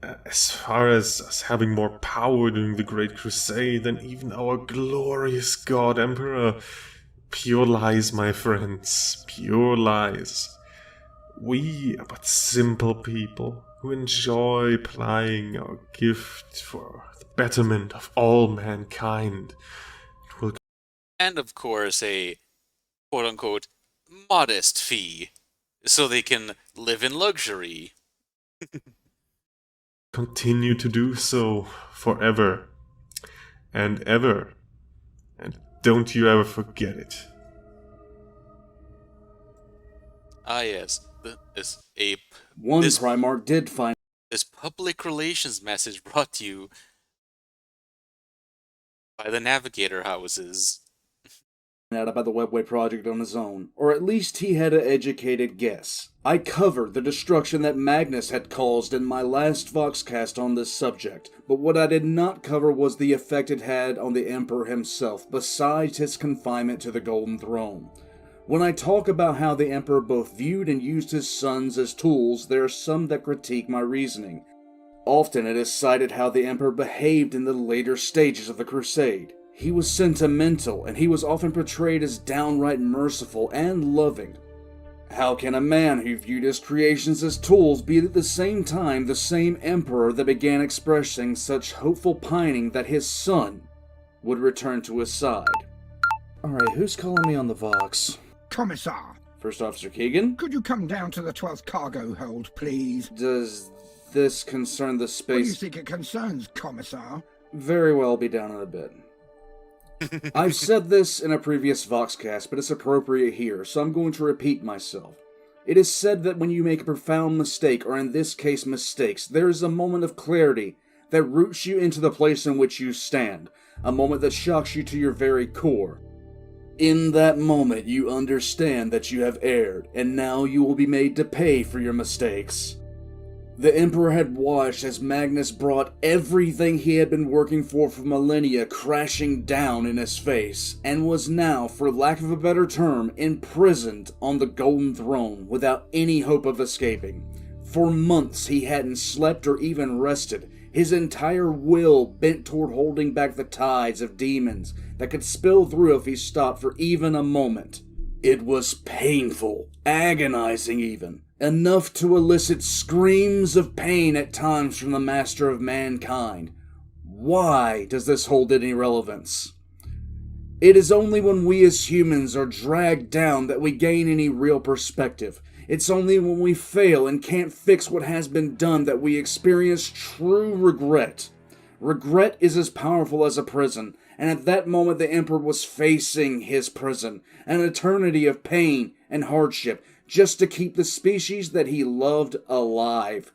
As far as us having more power during the Great Crusade than even our glorious God Emperor, pure lies, my friends, pure lies. We are but simple people who enjoy plying our gift for the betterment of all mankind. and of course a quote-unquote modest fee, so they can live in luxury. Continue to do so forever and ever. And don't you ever forget it. Ah yes, One This- Primarch did find this public relations message brought to you by the Navigator houses. out about the Webway project on his own, or at least he had an educated guess. I covered the destruction that Magnus had caused in my last Voxcast on this subject, but what I did not cover was the effect it had on the Emperor himself, besides his confinement to the Golden Throne. When I talk about how the Emperor both viewed and used his sons as tools, there are some that critique my reasoning. Often it is cited how the Emperor behaved in the later stages of the Crusade. He was sentimental, and he was often portrayed as downright merciful and loving. How can a man who viewed his creations as tools be at the same time the same emperor that began expressing such hopeful pining that his son would return to his side? Alright, who's calling me on the Vox? Commissar, First Officer Keegan? Could you come down to the 12th cargo hold, please? Does this concern the What do you space... think it concerns, Commissar? Very well, be down in a bit. I've said this in a previous Voxcast, but it's appropriate here, so I'm going to repeat myself. It is said that when you make a profound mistake, or in this case mistakes, there is a moment of clarity that roots you into the place in which you stand, a moment that shocks you to your very core. In that moment, you understand that you have erred, and now you will be made to pay for your mistakes. The Emperor had watched as Magnus brought everything he had been working for millennia crashing down in his face, and was now, for lack of a better term, imprisoned on the Golden Throne without any hope of escaping. For months he hadn't slept or even rested, his entire will bent toward holding back the tides of demons that could spill through if he stopped for even a moment. It was painful, agonizing even, enough to elicit screams of pain at times from the master of mankind. Why does this hold any relevance? It is only when we as humans are dragged down that we gain any real perspective. It's only when we fail and can't fix what has been done that we experience true regret. Regret is as powerful as a prison, and at that moment the Emperor was facing his prison, an eternity of pain and hardship, just to keep the species that he loved alive.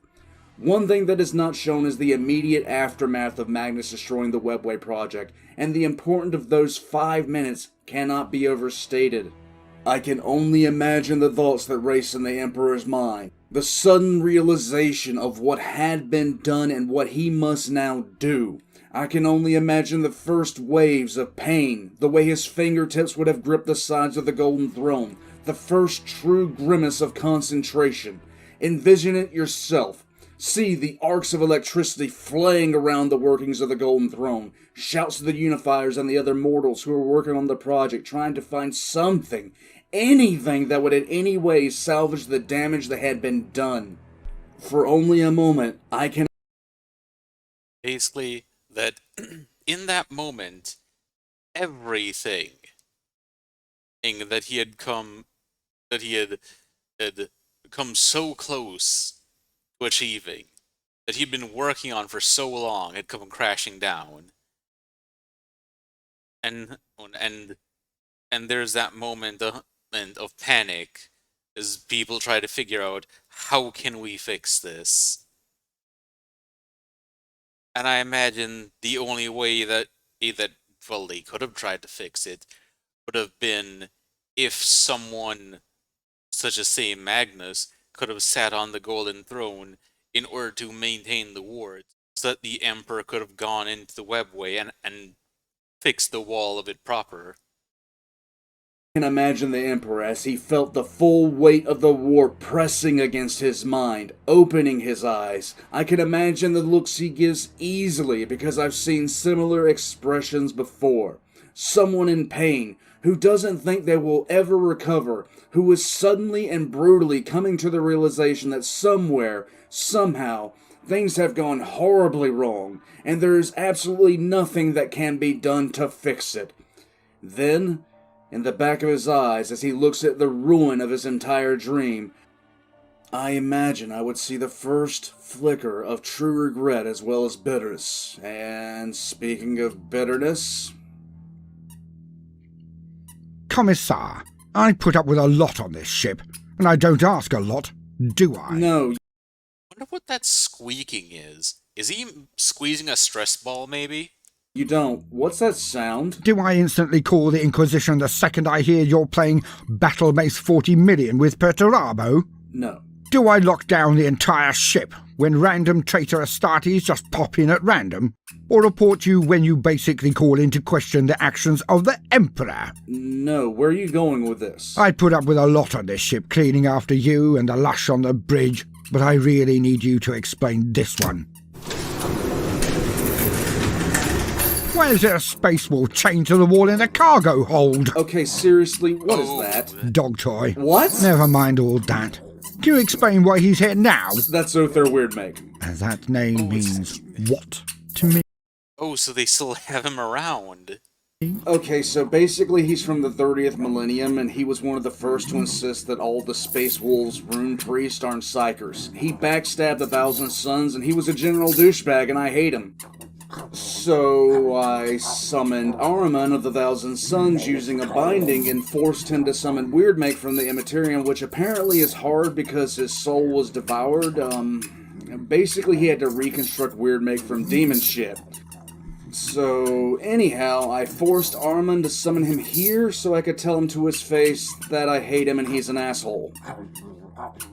One thing that is not shown is the immediate aftermath of Magnus destroying the Webway project, and the importance of those 5 minutes cannot be overstated. I can only imagine the thoughts that race in the Emperor's mind, the sudden realization of what had been done and what he must now do. I can only imagine the first waves of pain, the way his fingertips would have gripped the sides of the Golden Throne, the first true grimace of concentration. Envision it yourself. See the arcs of electricity flaying around the workings of the Golden Throne, shouts of the Unifiers and the other mortals who are working on the project trying to find something, anything that would in any way salvage the damage that had been done. For only a moment, I can... Basically, that in that moment, everything that he had come so close to achieving, that he'd been working on for so long, had come crashing down. And there's that moment of panic as people try to figure out, how can we fix this? And I imagine the only way that they could have tried to fix it would have been if someone such as, say, Magnus could have sat on the Golden Throne in order to maintain the wards, so that the Emperor could have gone into the Webway and fixed the wall of it proper. I can imagine the Emperor as he felt the full weight of the warp pressing against his mind, opening his eyes. I can imagine the looks he gives easily because I've seen similar expressions before. Someone in pain, who doesn't think they will ever recover, who is suddenly and brutally coming to the realization that somewhere, somehow, things have gone horribly wrong, and there is absolutely nothing that can be done to fix it. Then, in the back of his eyes, as he looks at the ruin of his entire dream, I imagine I would see the first flicker of true regret as well as bitterness. And speaking of bitterness... Commissar, I put up with a lot on this ship, and I don't ask a lot, do I? No. Wonder what that squeaking is. Is he squeezing a stress ball, maybe? You don't. What's that sound? Do I instantly call the Inquisition the second I hear you're playing Battle Mace 40 million with Perturabo? No. Do I lock down the entire ship when random traitor Astartes just pop in at random? Or report you when you basically call into question the actions of the Emperor? No, where are you going with this? I put up with a lot on this ship, cleaning after you and the lush on the bridge, but I really need you to explain this one. Why is there a space wall chained to the wall in the cargo hold? Okay, seriously, what is that? Dog toy. What? Never mind all that. Can you explain why he's here now? That's Uther Weirdmake. And that name means what to me? Oh, so they still have him around. Okay, so basically he's from the 30th millennium, and he was one of the first to insist that all the Space Wolves rune priests aren't psychers. He backstabbed the Thousand Suns, and he was a general douchebag, and I hate him. So I summoned Ahriman of the Thousand Suns using a binding and forced him to summon Weirdmake from the Immaterium, which apparently is hard because his soul was devoured. Basically he had to reconstruct Weirdmake from demon shit. So, anyhow, I forced Ahriman to summon him here so I could tell him to his face that I hate him and he's an asshole.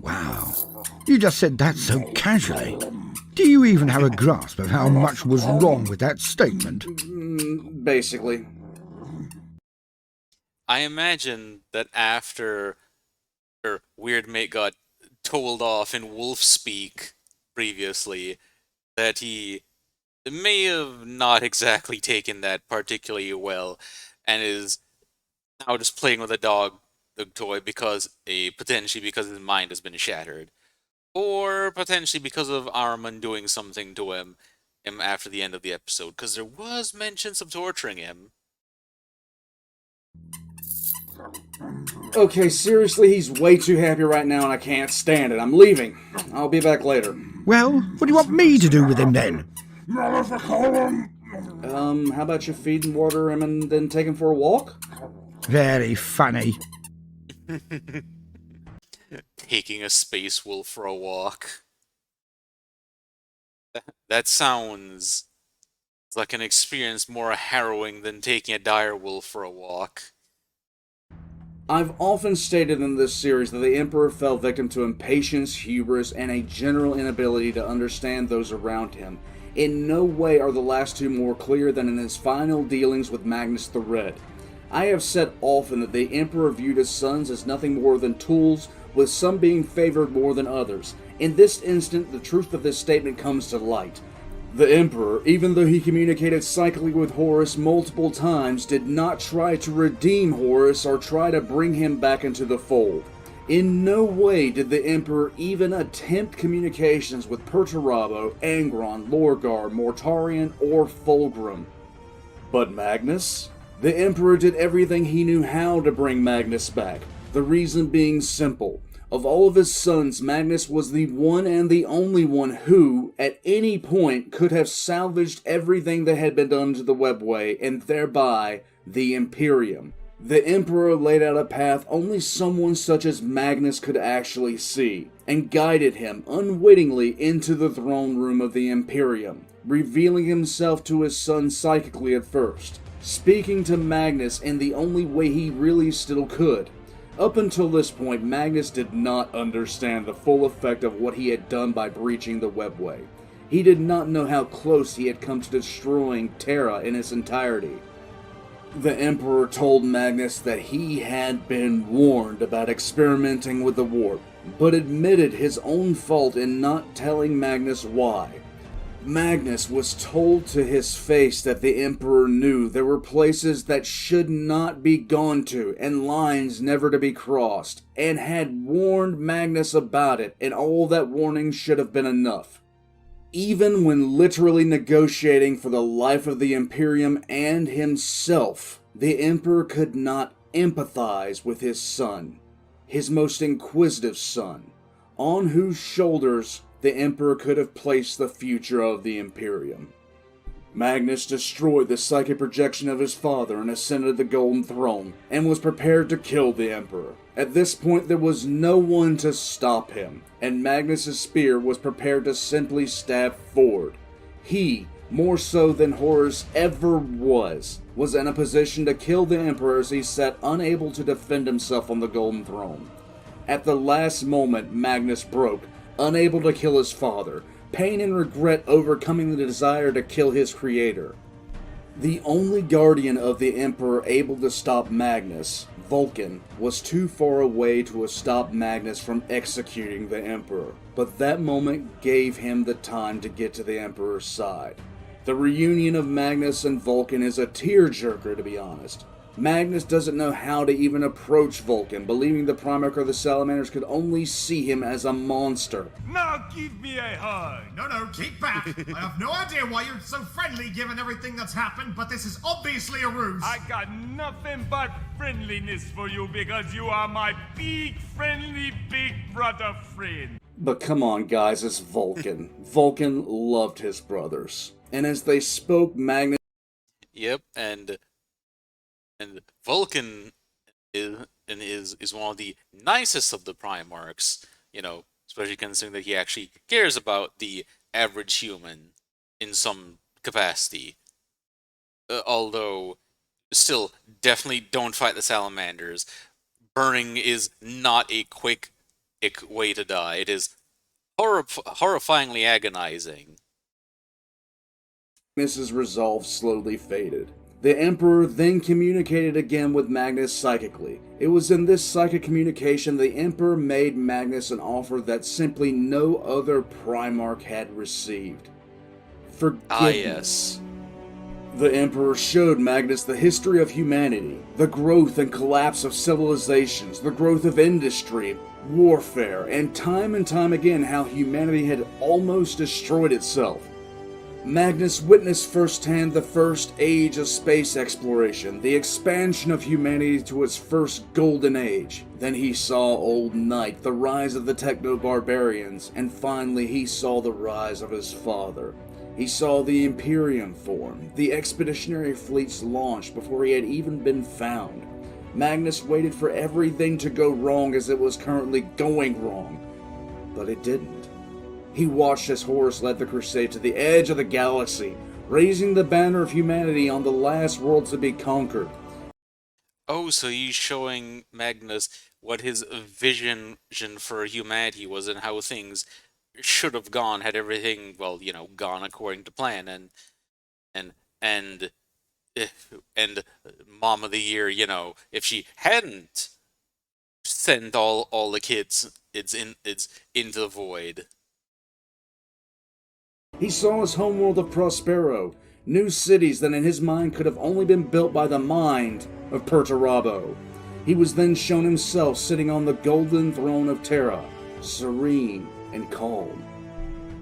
Wow. You just said that so casually. Do you even have a grasp of how much was wrong with that statement? Basically. I imagine that after Weirdmate got told off in wolf speak previously, that he may have not exactly taken that particularly well, and is now just playing with a dog toy potentially because his mind has been shattered, or potentially because of Ahriman doing something to him after the end of the episode, because there was mentions of torturing him. Okay, seriously, he's way too happy right now and I can't stand it. I'm leaving. I'll be back later. Well, what do you want me to do with him then? How about you feed and water him and then take him for a walk? Very funny. Taking a space wolf for a walk. That sounds like an experience more harrowing than taking a dire wolf for a walk. I've often stated in this series that the Emperor fell victim to impatience, hubris, and a general inability to understand those around him. In no way are the last two more clear than in his final dealings with Magnus the Red. I have said often that the Emperor viewed his sons as nothing more than tools, with some being favored more than others. In this instant, the truth of this statement comes to light. The Emperor, even though he communicated psychically with Horus multiple times, did not try to redeem Horus or try to bring him back into the fold. In no way did the Emperor even attempt communications with Perturabo, Angron, Lorgar, Mortarion, or Fulgrim. But Magnus? The Emperor did everything he knew how to bring Magnus back, the reason being simple. Of all of his sons, Magnus was the one and the only one who, at any point, could have salvaged everything that had been done to the Webway, and thereby, the Imperium. The Emperor laid out a path only someone such as Magnus could actually see, and guided him unwittingly into the throne room of the Imperium, revealing himself to his son psychically at first, speaking to Magnus in the only way he really still could. Up until this point, Magnus did not understand the full effect of what he had done by breaching the Webway. He did not know how close he had come to destroying Terra in its entirety. The Emperor told Magnus that he had been warned about experimenting with the warp, but admitted his own fault in not telling Magnus why. Magnus was told to his face that the Emperor knew there were places that should not be gone to and lines never to be crossed, and had warned Magnus about it, and all that warning should have been enough. Even when literally negotiating for the life of the Imperium and himself, the Emperor could not empathize with his son, his most inquisitive son, on whose shoulders the Emperor could have placed the future of the Imperium. Magnus destroyed the psychic projection of his father and ascended the Golden Throne, and was prepared to kill the Emperor. At this point there was no one to stop him, and Magnus' spear was prepared to simply stab forward. He, more so than Horus ever was in a position to kill the Emperor as he sat unable to defend himself on the Golden Throne. At the last moment, Magnus broke, unable to kill his father, pain and regret overcoming the desire to kill his creator. The only guardian of the Emperor able to stop Magnus, Vulcan, was too far away to stop Magnus from executing the Emperor, but that moment gave him the time to get to the Emperor's side. The reunion of Magnus and Vulcan is a tearjerker, to be honest. Magnus doesn't know how to even approach Vulcan, believing the Primarch of the Salamanders could only see him as a monster. Now give me a hug! No, keep back! I have no idea why you're so friendly given everything that's happened, but this is obviously a ruse. I got nothing but friendliness for you because you are my big friendly big brother friend. But come on, guys, it's Vulcan. Vulcan loved his brothers. And as they spoke, Magnus... Yep, and Vulcan is one of the nicest of the Primarchs, you know, especially considering that he actually cares about the average human in some capacity. Although, still, definitely don't fight the Salamanders. Burning is not a quick way to die. It is horrifyingly agonizing. Magnus's resolve slowly faded. The Emperor then communicated again with Magnus psychically. It was in this psychic communication the Emperor made Magnus an offer that simply no other Primarch had received. Forgiveness. Ah, yes. The Emperor showed Magnus the history of humanity, the growth and collapse of civilizations, the growth of industry, warfare, and time again how humanity had almost destroyed itself. Magnus witnessed firsthand the first age of space exploration, the expansion of humanity to its first golden age. Then he saw Old Night, the rise of the techno-barbarians, and finally he saw the rise of his father. He saw the Imperium form, the expeditionary fleets launched before he had even been found. Magnus waited for everything to go wrong as it was currently going wrong, but it didn't. He watched as Horus led the crusade to the edge of the galaxy, raising the banner of humanity on the last world to be conquered. Oh, so he's showing Magnus what his vision for humanity was and how things should have gone had everything, well, you know, gone according to plan. And Mom of the Year, you know, if she hadn't sent all the kids, it's into the void. He saw his homeworld of Prospero, new cities that in his mind could have only been built by the mind of Perturabo. He was then shown himself sitting on the golden throne of Terra, serene and calm.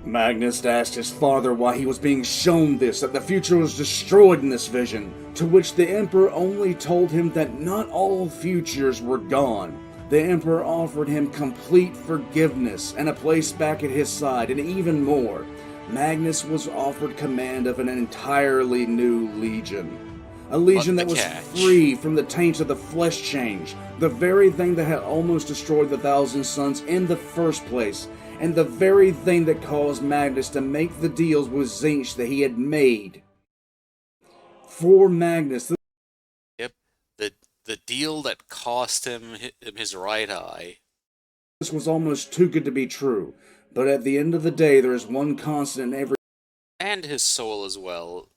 Magnus asked his father why he was being shown this, that the future was destroyed in this vision, to which the Emperor only told him that not all futures were gone. The Emperor offered him complete forgiveness and a place back at his side, and even more. Magnus was offered command of an entirely new legion. A legion that was free from the taint of the flesh change, the very thing that had almost destroyed the Thousand Sons in the first place, and the very thing that caused Magnus to make the deals with Tzeentch that he had made. For Magnus... Yep, the deal that cost him his right eye. This was almost too good to be true. But at the end of the day, there is one constant in every... And his soul as well.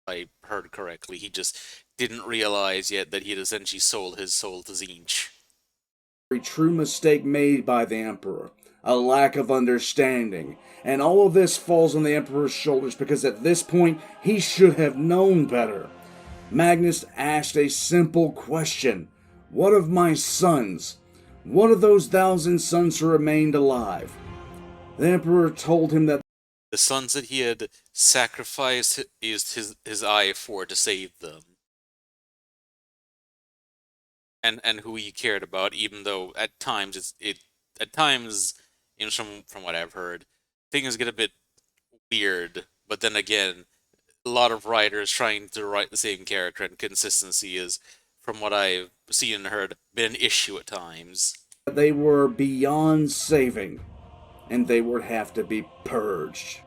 If I heard correctly, he just didn't realize yet that he had essentially sold his soul to Tzeentch. Every true mistake made by the Emperor. A lack of understanding. And all of this falls on the Emperor's shoulders because at this point, he should have known better. Magnus asked a simple question. What of my sons? What of those 1,000 sons who remained alive? The Emperor told him that the sons that he had sacrificed his eye for to save them. And who he cared about, even though at times at times, you know, from what I've heard, things get a bit weird, but then again, a lot of writers trying to write the same character, and consistency is, from what I've seen and heard, been an issue at times. They were beyond saving, and they would have to be purged.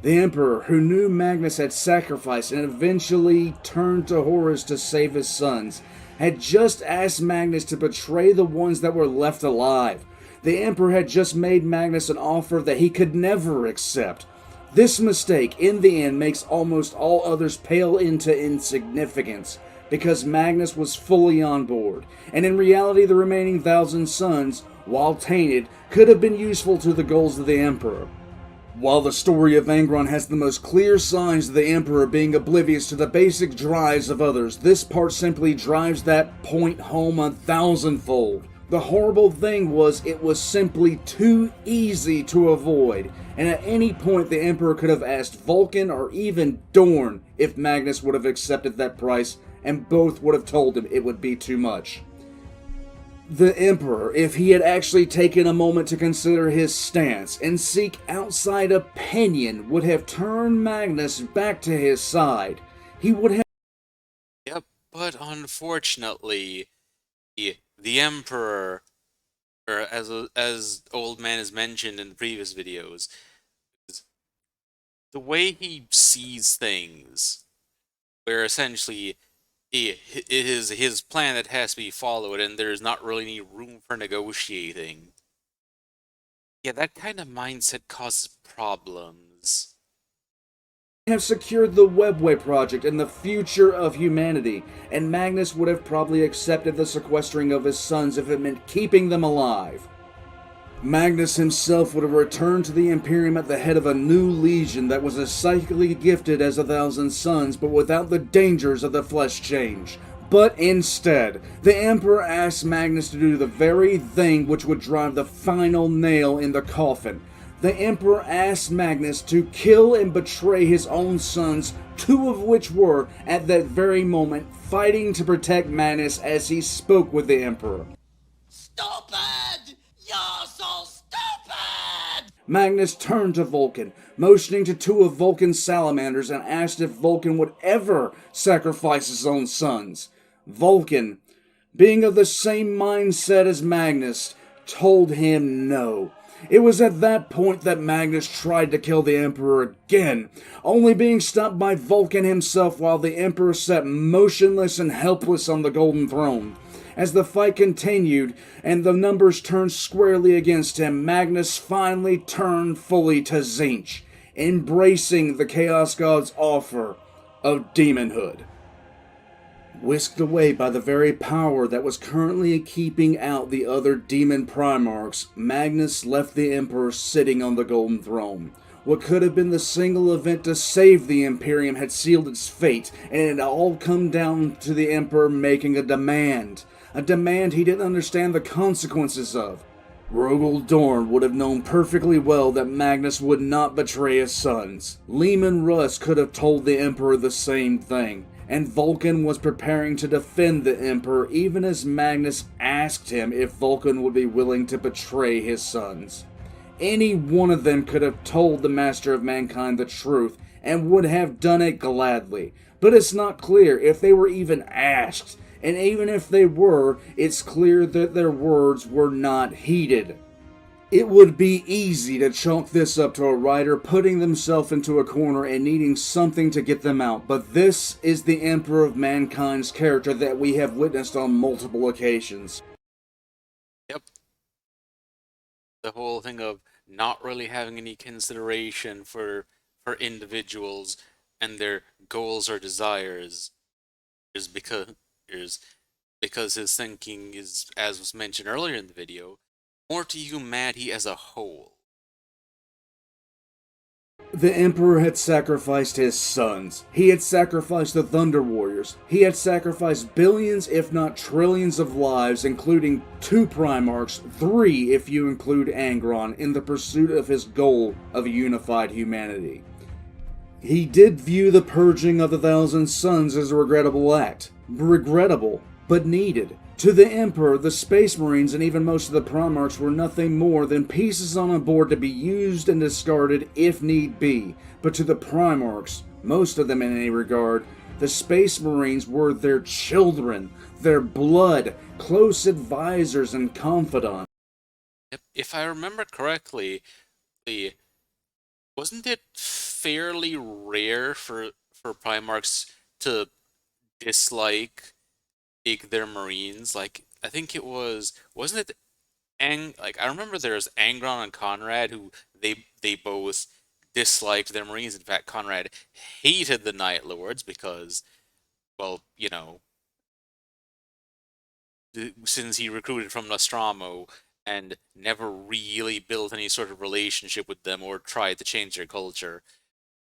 The Emperor, who knew Magnus had sacrificed and eventually turned to Horus to save his sons, had just asked Magnus to betray the ones that were left alive. The Emperor had just made Magnus an offer that he could never accept. This mistake, in the end, makes almost all others pale into insignificance, because Magnus was fully on board, and in reality the remaining 1,000 sons, while tainted, could have been useful to the goals of the Emperor. While the story of Angron has the most clear signs of the Emperor being oblivious to the basic drives of others, this part simply drives that point home 1,000-fold. The horrible thing was it was simply too easy to avoid, and at any point the Emperor could have asked Vulcan or even Dorn if Magnus would have accepted that price, and both would have told him it would be too much. The Emperor, if he had actually taken a moment to consider his stance and seek outside opinion, would have turned Magnus back to his side. He would have. Yep, but unfortunately, the Emperor, or as Old Man has mentioned in the previous videos, the way he sees things, where essentially it is his plan that has to be followed, and there's not really any room for negotiating. Yeah, that kind of mindset causes problems. Have secured the Webway project and the future of humanity, and Magnus would have probably accepted the sequestering of his sons if it meant keeping them alive. Magnus himself would have returned to the Imperium at the head of a new legion that was as psychically gifted as 1,000 suns, but without the dangers of the flesh change. But instead, the Emperor asked Magnus to do the very thing which would drive the final nail in the coffin. The Emperor asked Magnus to kill and betray his own sons, 2 of which were, at that very moment, fighting to protect Magnus as he spoke with the Emperor. Stupid! You're so stupid! Magnus turned to Vulcan, motioning to 2 of Vulcan's salamanders, and asked if Vulcan would ever sacrifice his own sons. Vulcan, being of the same mindset as Magnus, told him no. It was at that point that Magnus tried to kill the Emperor again, only being stopped by Vulcan himself while the Emperor sat motionless and helpless on the Golden Throne. As the fight continued and the numbers turned squarely against him, Magnus finally turned fully to Tzeentch, embracing the Chaos God's offer of demonhood. Whisked away by the very power that was currently keeping out the other demon Primarchs, Magnus left the Emperor sitting on the Golden Throne. What could have been the single event to save the Imperium had sealed its fate, and it had all come down to the Emperor making a demand he didn't understand the consequences of. Rogel Dorn would have known perfectly well that Magnus would not betray his sons. Leman Russ could have told the Emperor the same thing, and Vulcan was preparing to defend the Emperor even as Magnus asked him if Vulcan would be willing to betray his sons. Any one of them could have told the Master of Mankind the truth, and would have done it gladly, but it's not clear if they were even asked. And even if they were, it's clear that their words were not heeded. It would be easy to chalk this up to a writer putting themselves into a corner and needing something to get them out, but this is the Emperor of Mankind's character that we have witnessed on multiple occasions. Yep. The whole thing of not really having any consideration for individuals and their goals or desires is because his thinking is, as was mentioned earlier in the video, more to humanity as a whole. The Emperor had sacrificed his sons. He had sacrificed the Thunder Warriors. He had sacrificed billions, if not trillions of lives, including 2 Primarchs, 3 if you include Angron, in the pursuit of his goal of a unified humanity. He did view the purging of the 1,000 Suns as a regrettable act. Regrettable, but needed. To the Emperor, the Space Marines and even most of the Primarchs were nothing more than pieces on a board to be used and discarded if need be. But to the Primarchs, most of them in any regard, the Space Marines were their children, their blood, close advisors and confidants. If I remember correctly, wasn't it fairly rare for Primarchs to dislike their Marines? Like, I think it wasn't it I remember there was Angron and Conrad who they both disliked their Marines. In fact, Conrad hated the Night Lords because, well, since he recruited from Nostromo, and never really built any sort of relationship with them or tried to change their culture.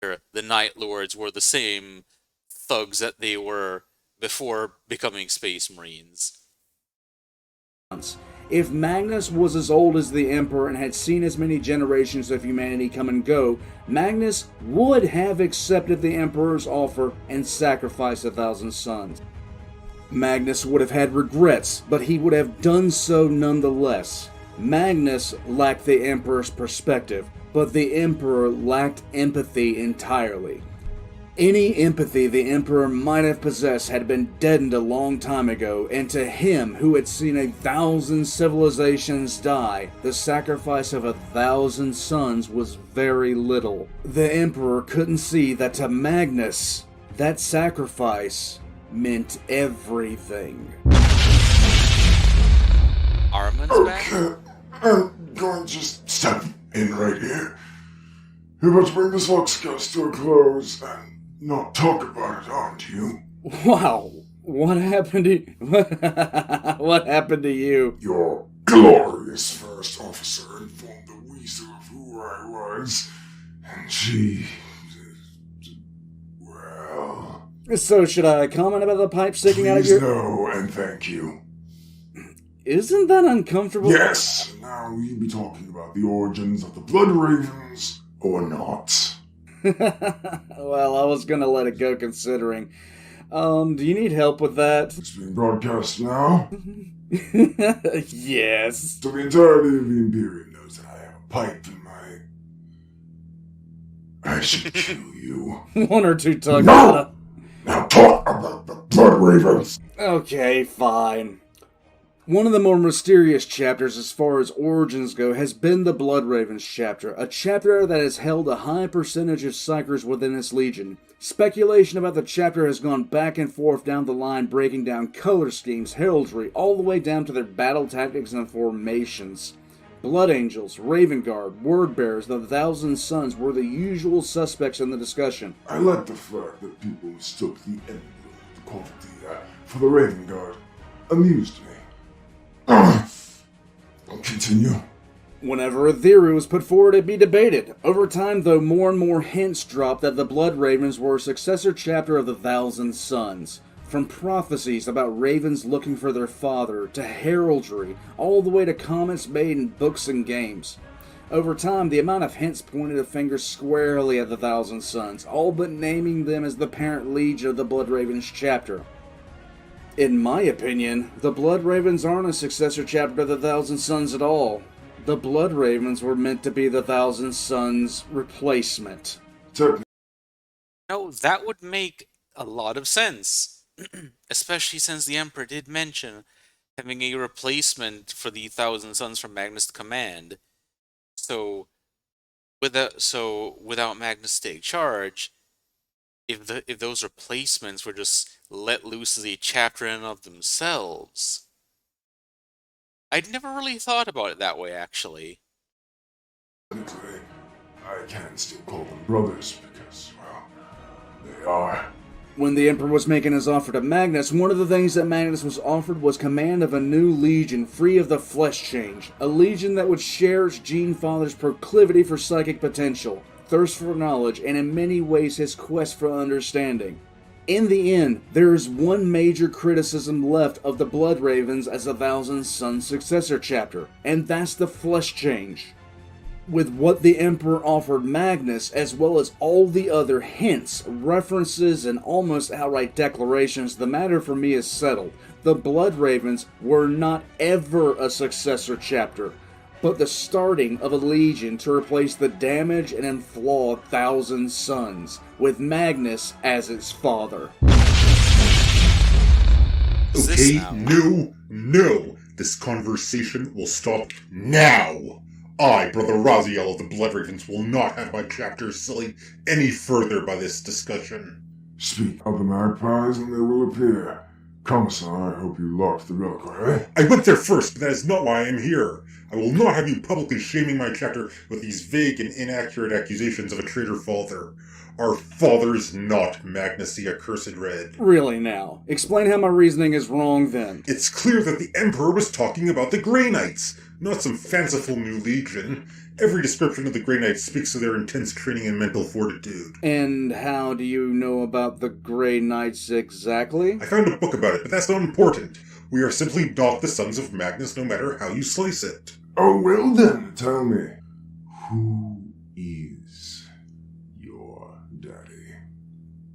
The Night Lords were the same thugs that they were before becoming Space Marines. If Magnus was as old as the Emperor and had seen as many generations of humanity come and go, Magnus would have accepted the Emperor's offer and sacrificed 1,000 sons. Magnus would have had regrets, but he would have done so nonetheless. Magnus lacked the Emperor's perspective, but the Emperor lacked empathy entirely. Any empathy the Emperor might have possessed had been deadened a long time ago, and to him, who had seen 1,000 civilizations die, the sacrifice of 1,000 sons was very little. The Emperor couldn't see that to Magnus, that sacrifice meant everything. Armin's back? I'm going to just step in right here. You're about to bring this Luxcast to a close and not talk about it, aren't you? Wow, what happened to what happened to you? Your glorious first officer informed the weasel of who I was, and she... well... So should I comment about the pipe sticking out of your... no, and thank you. Isn't that uncomfortable? Yes, now will you be talking about the origins of the Blood Ravens, or not? Well, I was gonna let it go considering. Do you need help with that? It's being broadcast now. Yes. So the entirety of the Imperial knows that I have a pipe in my... I should kill you. One or two tugs. No! Now talk about the Blood Ravens! Okay, fine. One of the more mysterious chapters as far as origins go has been the Blood Ravens chapter, a chapter that has held a high percentage of psychers within its legion. Speculation about the chapter has gone back and forth down the line, breaking down color schemes, heraldry, all the way down to their battle tactics and formations. Blood Angels, Raven Guard, Word Bearers, the 1,000 Sons were the usual suspects in the discussion. I like the fact that people mistook the Emperor, the quality for the Raven Guard. Amused me. I'll continue. Whenever a theory was put forward, it'd be debated. Over time, though, more and more hints dropped that the Blood Ravens were a successor chapter of the 1,000 Sons. From prophecies about ravens looking for their father, to heraldry, all the way to comments made in books and games. Over time, the amount of hints pointed a finger squarely at the 1,000 Sons, all but naming them as the parent legion of the Blood Ravens chapter. In my opinion, the Blood Ravens aren't a successor chapter to the 1,000 Sons at all. The Blood Ravens were meant to be the 1,000 Sons' replacement. No, that would make a lot of sense. Especially since the Emperor did mention having a replacement for the 1,000 Sons from Magnus' command. So without Magnus to take charge, if those replacements were just let loose as a chapter in and of themselves, I'd never really thought about it that way, actually. Technically, I can still call them brothers because, well, they are. When the Emperor was making his offer to Magnus, one of the things that Magnus was offered was command of a new legion free of the flesh change. A legion that would share its Gene Father's proclivity for psychic potential, thirst for knowledge, and in many ways his quest for understanding. In the end, there is one major criticism left of the Blood Ravens as a 1,000 Sons successor chapter, and that's the flesh change. With what the Emperor offered Magnus, as well as all the other hints, references, and almost outright declarations, the matter for me is settled. The Blood Ravens were not ever a successor chapter, but the starting of a legion to replace the damaged and flawed 1,000 Sons, with Magnus as its father. Okay, no! This conversation will stop now! I, Brother Raziel of the Blood Ravens, will not have my chapter sullied any further by this discussion. Speak of the magpies and they will appear. Commissar, I hope you locked the reliquary. I went there first, but that is not why I am here. I will not have you publicly shaming my chapter with these vague and inaccurate accusations of a traitor father. Our father is not Magnus the Accursed Red. Really now? Explain how my reasoning is wrong then. It's clear that the Emperor was talking about the Grey Knights. not some fanciful new legion. Every description of the Grey Knights speaks of their intense training and mental fortitude. And how do you know about the Grey Knights exactly? I found a book about it, but that's not important. We are simply not the sons of Magnus, no matter how you slice it. Oh, well then, tell me, who is your daddy?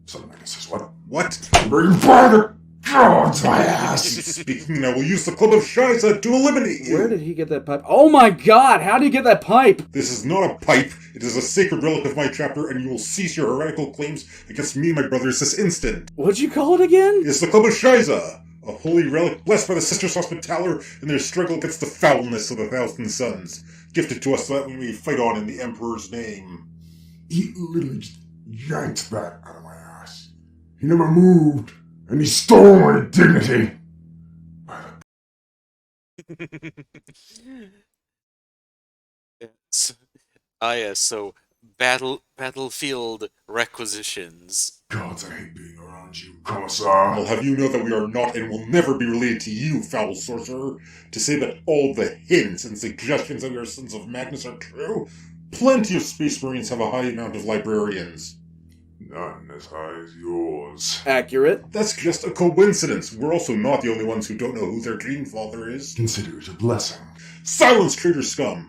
Son of Magnus says what? What? Bring fire! God, my ass! Speaking now, we'll use the Club of Shiza to eliminate you! Where did he get that pipe? Oh my god, how did he get that pipe? This is not a pipe. It is a sacred relic of my chapter, and you will cease your heretical claims against me and my brothers this instant. What'd you call it again? It's the Club of Shiza, a holy relic blessed by the Sisters Hospitaller in their struggle against the foulness of the Thousand Suns, gifted to us so that we may fight on in the Emperor's name. He literally just yanked that out of my ass. He never moved, and he stole my dignity. Yes, so battlefield requisitions. Gods, I hate being around you, Commissar. I'll have you know that we are not and will never be related to you, foul sorcerer. To say that all the hints and suggestions that we are sons of Magnus are true, plenty of Space Marines have a high amount of librarians. None as high as yours. Accurate. That's just a coincidence. We're also not the only ones who don't know who their dream father is. Consider it a blessing. Silence, traitor scum!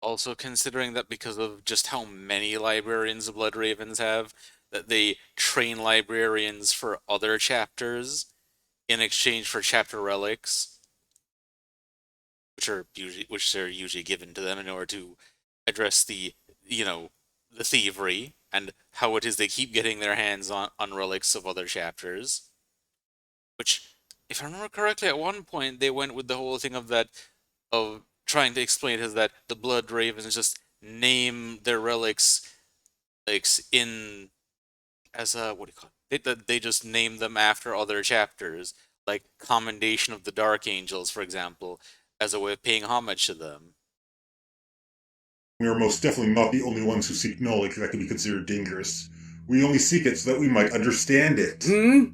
Also considering that because of just how many librarians the Blood Ravens have, that they train librarians for other chapters in exchange for chapter relics, which are usually given to them in order to address the thievery and how it is they keep getting their hands on relics of other chapters. Which, if I remember correctly, at one point they went with the whole thing of trying to explain it as that the Blood Ravens just name their relics in as a what do you call it? They just name them after other chapters, like Commendation of the Dark Angels, for example, as a way of paying homage to them. We are most definitely not the only ones who seek knowledge that can be considered dangerous. We only seek it so that we might understand it.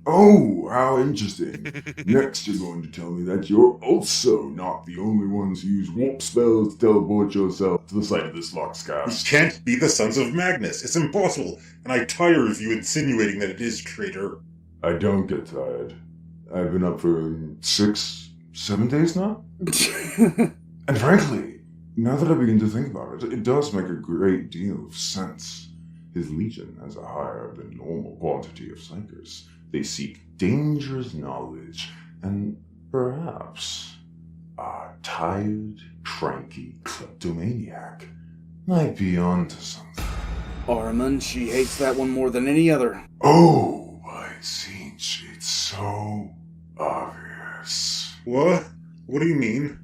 Oh, how interesting. Next you're going to tell me that you're also not the only ones who use warp spells to teleport yourself to the site of this Lockscast. We can't be the sons of Magnus. It's impossible, and I tire of you insinuating that it is, traitor. I don't get tired. I've been up for 6, 7 days now? And frankly, now that I begin to think about it, it does make a great deal of sense. His legion has a higher than normal quantity of psychers. They seek dangerous knowledge, and perhaps a tired, cranky kleptomaniac might be onto something. Armand, she hates that one more than any other. Oh, by Zinch, it's so obvious. What? What do you mean?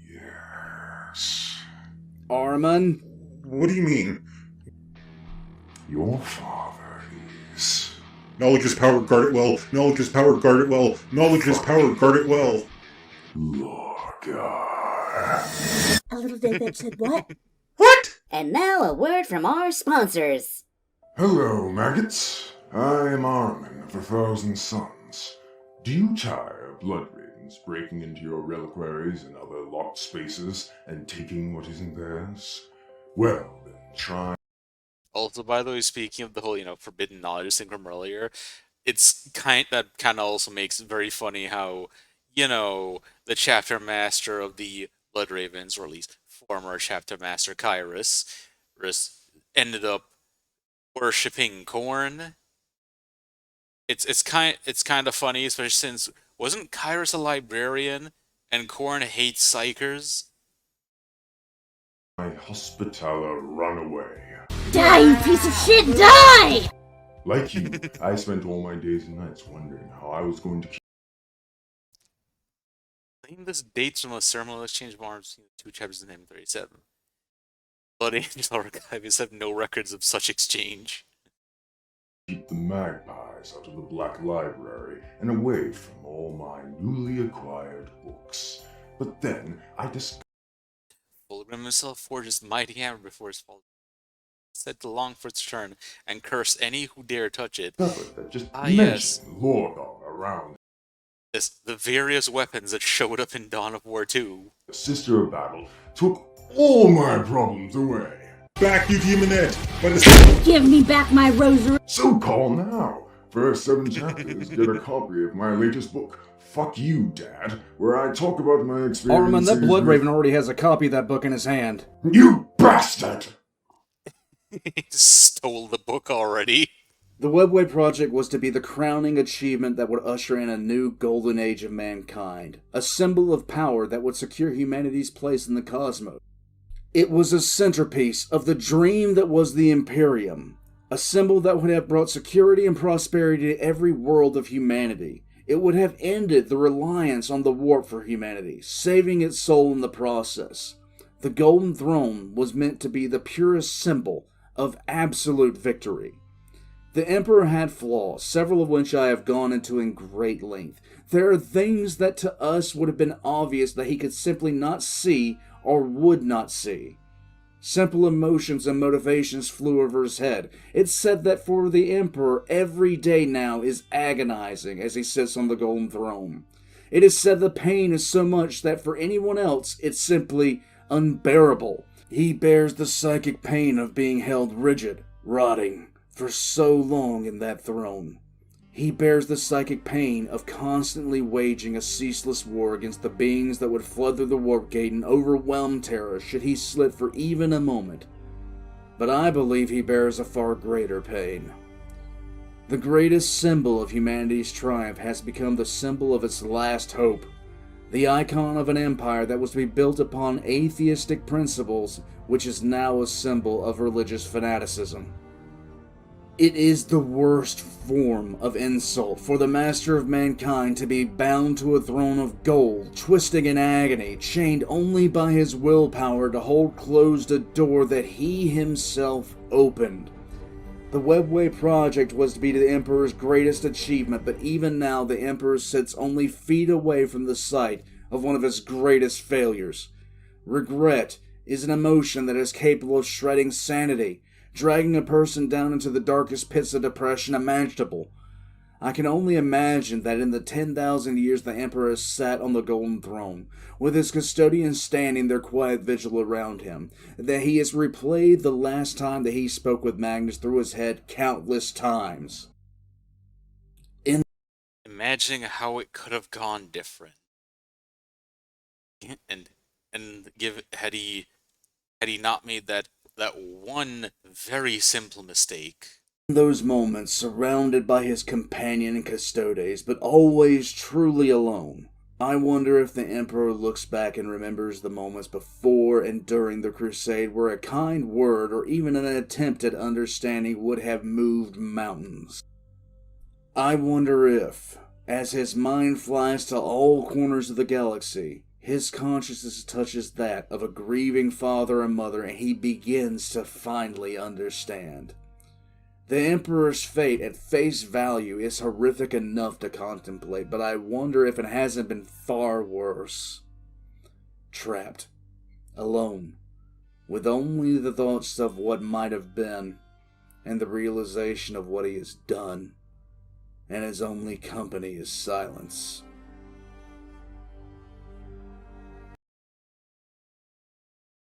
Yes. Armand? What do you mean? Your father is... Knowledge is power, guard it well. Knowledge is power, guard it well. Knowledge is power, guard it well. Lorgar. A little David said what? What? And now a word from our sponsors. Hello, maggots. I am Armin of 1,000 Suns. Do you tire of blood ravens breaking into your reliquaries and other locked spaces and taking what isn't theirs? Well, then try... Also, by the way, speaking of the whole, forbidden knowledge thing from earlier, it's kind of also makes it very funny how, the chapter master of the Blood Ravens, or at least former chapter master Kyrus, ended up worshipping corn. It's kind of funny, especially since wasn't Kyrus a librarian and corn hates psychers? My Hospitaller run away. Die, you piece of shit, die! Like you, I spent all my days and nights wondering how I was going to keep... Claim this dates from a ceremonial exchange of arms between the two chapters of Name 37. Blood Angel archivists have no records of such exchange. Keep the magpies out of the Black Library and away from all my newly acquired books. But then I discovered... Fulgrim himself forged his mighty hammer before his fall. Said to long for its turn and curse any who dare touch it. That just yes. Lorgar around. the various weapons that showed up in Dawn of War 2. Sister of Battle took all my problems away. Back, you demonette! Give me back my rosary! So call now. First 7 chapters, get a copy of my latest book, Fuck You, Dad, where I talk about my Armin, experiences that Blood with... Raven already has a copy of that book in his hand. You bastard! He stole the book already. The Webway project was to be the crowning achievement that would usher in a new golden age of mankind, a symbol of power that would secure humanity's place in the cosmos. It was a centerpiece of the dream that was the Imperium, a symbol that would have brought security and prosperity to every world of humanity. It would have ended the reliance on the warp for humanity, saving its soul in the process. The Golden Throne was meant to be the purest symbol of absolute victory. The Emperor had flaws, several of which I have gone into in great length. There are things that to us would have been obvious that he could simply not see or would not see. Simple emotions and motivations flew over his head. It's said that for the Emperor, every day now is agonizing as he sits on the Golden Throne. It is said the pain is so much that for anyone else, it's simply unbearable. He bears the psychic pain of being held rigid, rotting, for so long in that throne. He bears the psychic pain of constantly waging a ceaseless war against the beings that would flood through the warp gate and overwhelm Terra should he slip for even a moment. But I believe he bears a far greater pain. The greatest symbol of humanity's triumph has become the symbol of its last hope. The icon of an empire that was to be built upon atheistic principles, which is now a symbol of religious fanaticism. It is the worst form of insult for the master of mankind to be bound to a throne of gold, twisting in agony, chained only by his willpower to hold closed a door that he himself opened. The Webway project was to be the Emperor's greatest achievement, but even now the Emperor sits only feet away from the site of one of his greatest failures. Regret is an emotion that is capable of shredding sanity, dragging a person down into the darkest pits of depression imaginable. I can only imagine that in the 10,000 years the Emperor has sat on the Golden Throne, with his custodians standing their quiet vigil around him, that he has replayed the last time that he spoke with Magnus through his head countless times. Imagining how it could have gone different. And had he not made that one very simple mistake. In those moments, surrounded by his companion and custodes, but always truly alone, I wonder if the Emperor looks back and remembers the moments before and during the crusade where a kind word or even an attempt at understanding would have moved mountains. I wonder if, as his mind flies to all corners of the galaxy, his consciousness touches that of a grieving father and mother, and he begins to finally understand. The Emperor's fate at face value is horrific enough to contemplate, but I wonder if it hasn't been far worse. Trapped, alone, with only the thoughts of what might have been, and the realization of what he has done, and his only company is silence.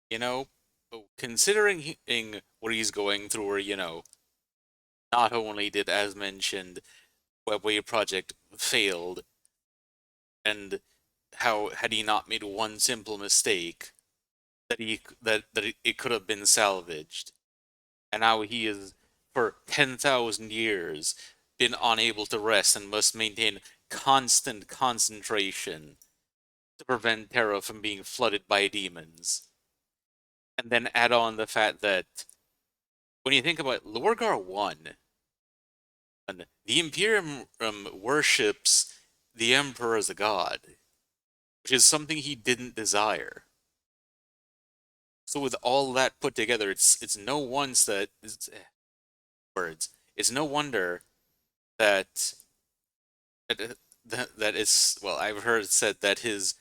You know, considering what he's going through, or, not only did, as mentioned, Webway project failed, and how had he not made one simple mistake, that it could have been salvaged, and how he is, for 10,000 years, been unable to rest and must maintain constant concentration to prevent Terra from being flooded by demons. And then add on the fact that when you think about Lorgar 1, the Imperium worships the Emperor as a god, which is something he didn't desire. So with all that put together, it's no wonder that it's, well, I've heard it said that his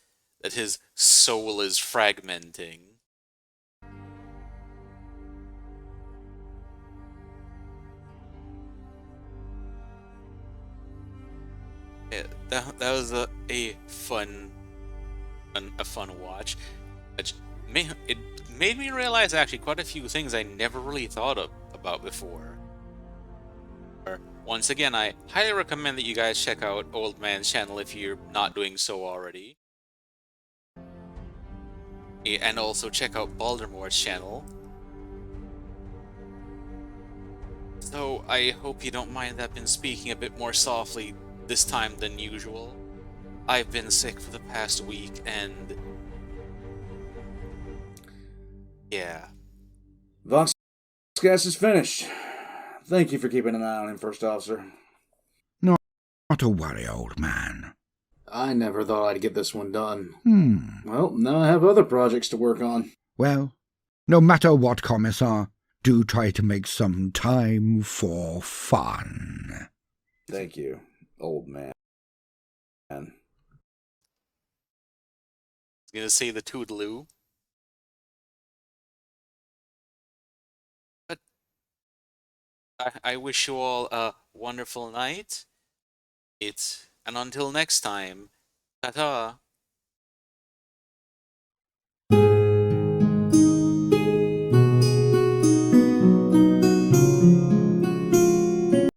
soul is fragmenting. Yeah, that was a fun watch. It made me realize actually quite a few things I never really thought about before. Once again, I highly recommend that you guys check out Old Man's channel if you're not doing so already. And also check out Baldermort's channel. So I hope you don't mind that I've been speaking a bit more softly this time than usual. I've been sick for the past week and yeah. Vox gas is finished. Thank you for keeping an eye on him, First Officer. Not to worry, old man. I never thought I'd get this one done. Hmm. Well, now I have other projects to work on. Well, no matter what, Commissar, do try to make some time for fun. Thank you, old man. I was gonna say the toodaloo. But I wish you all a wonderful night. And until next time, ta-ta.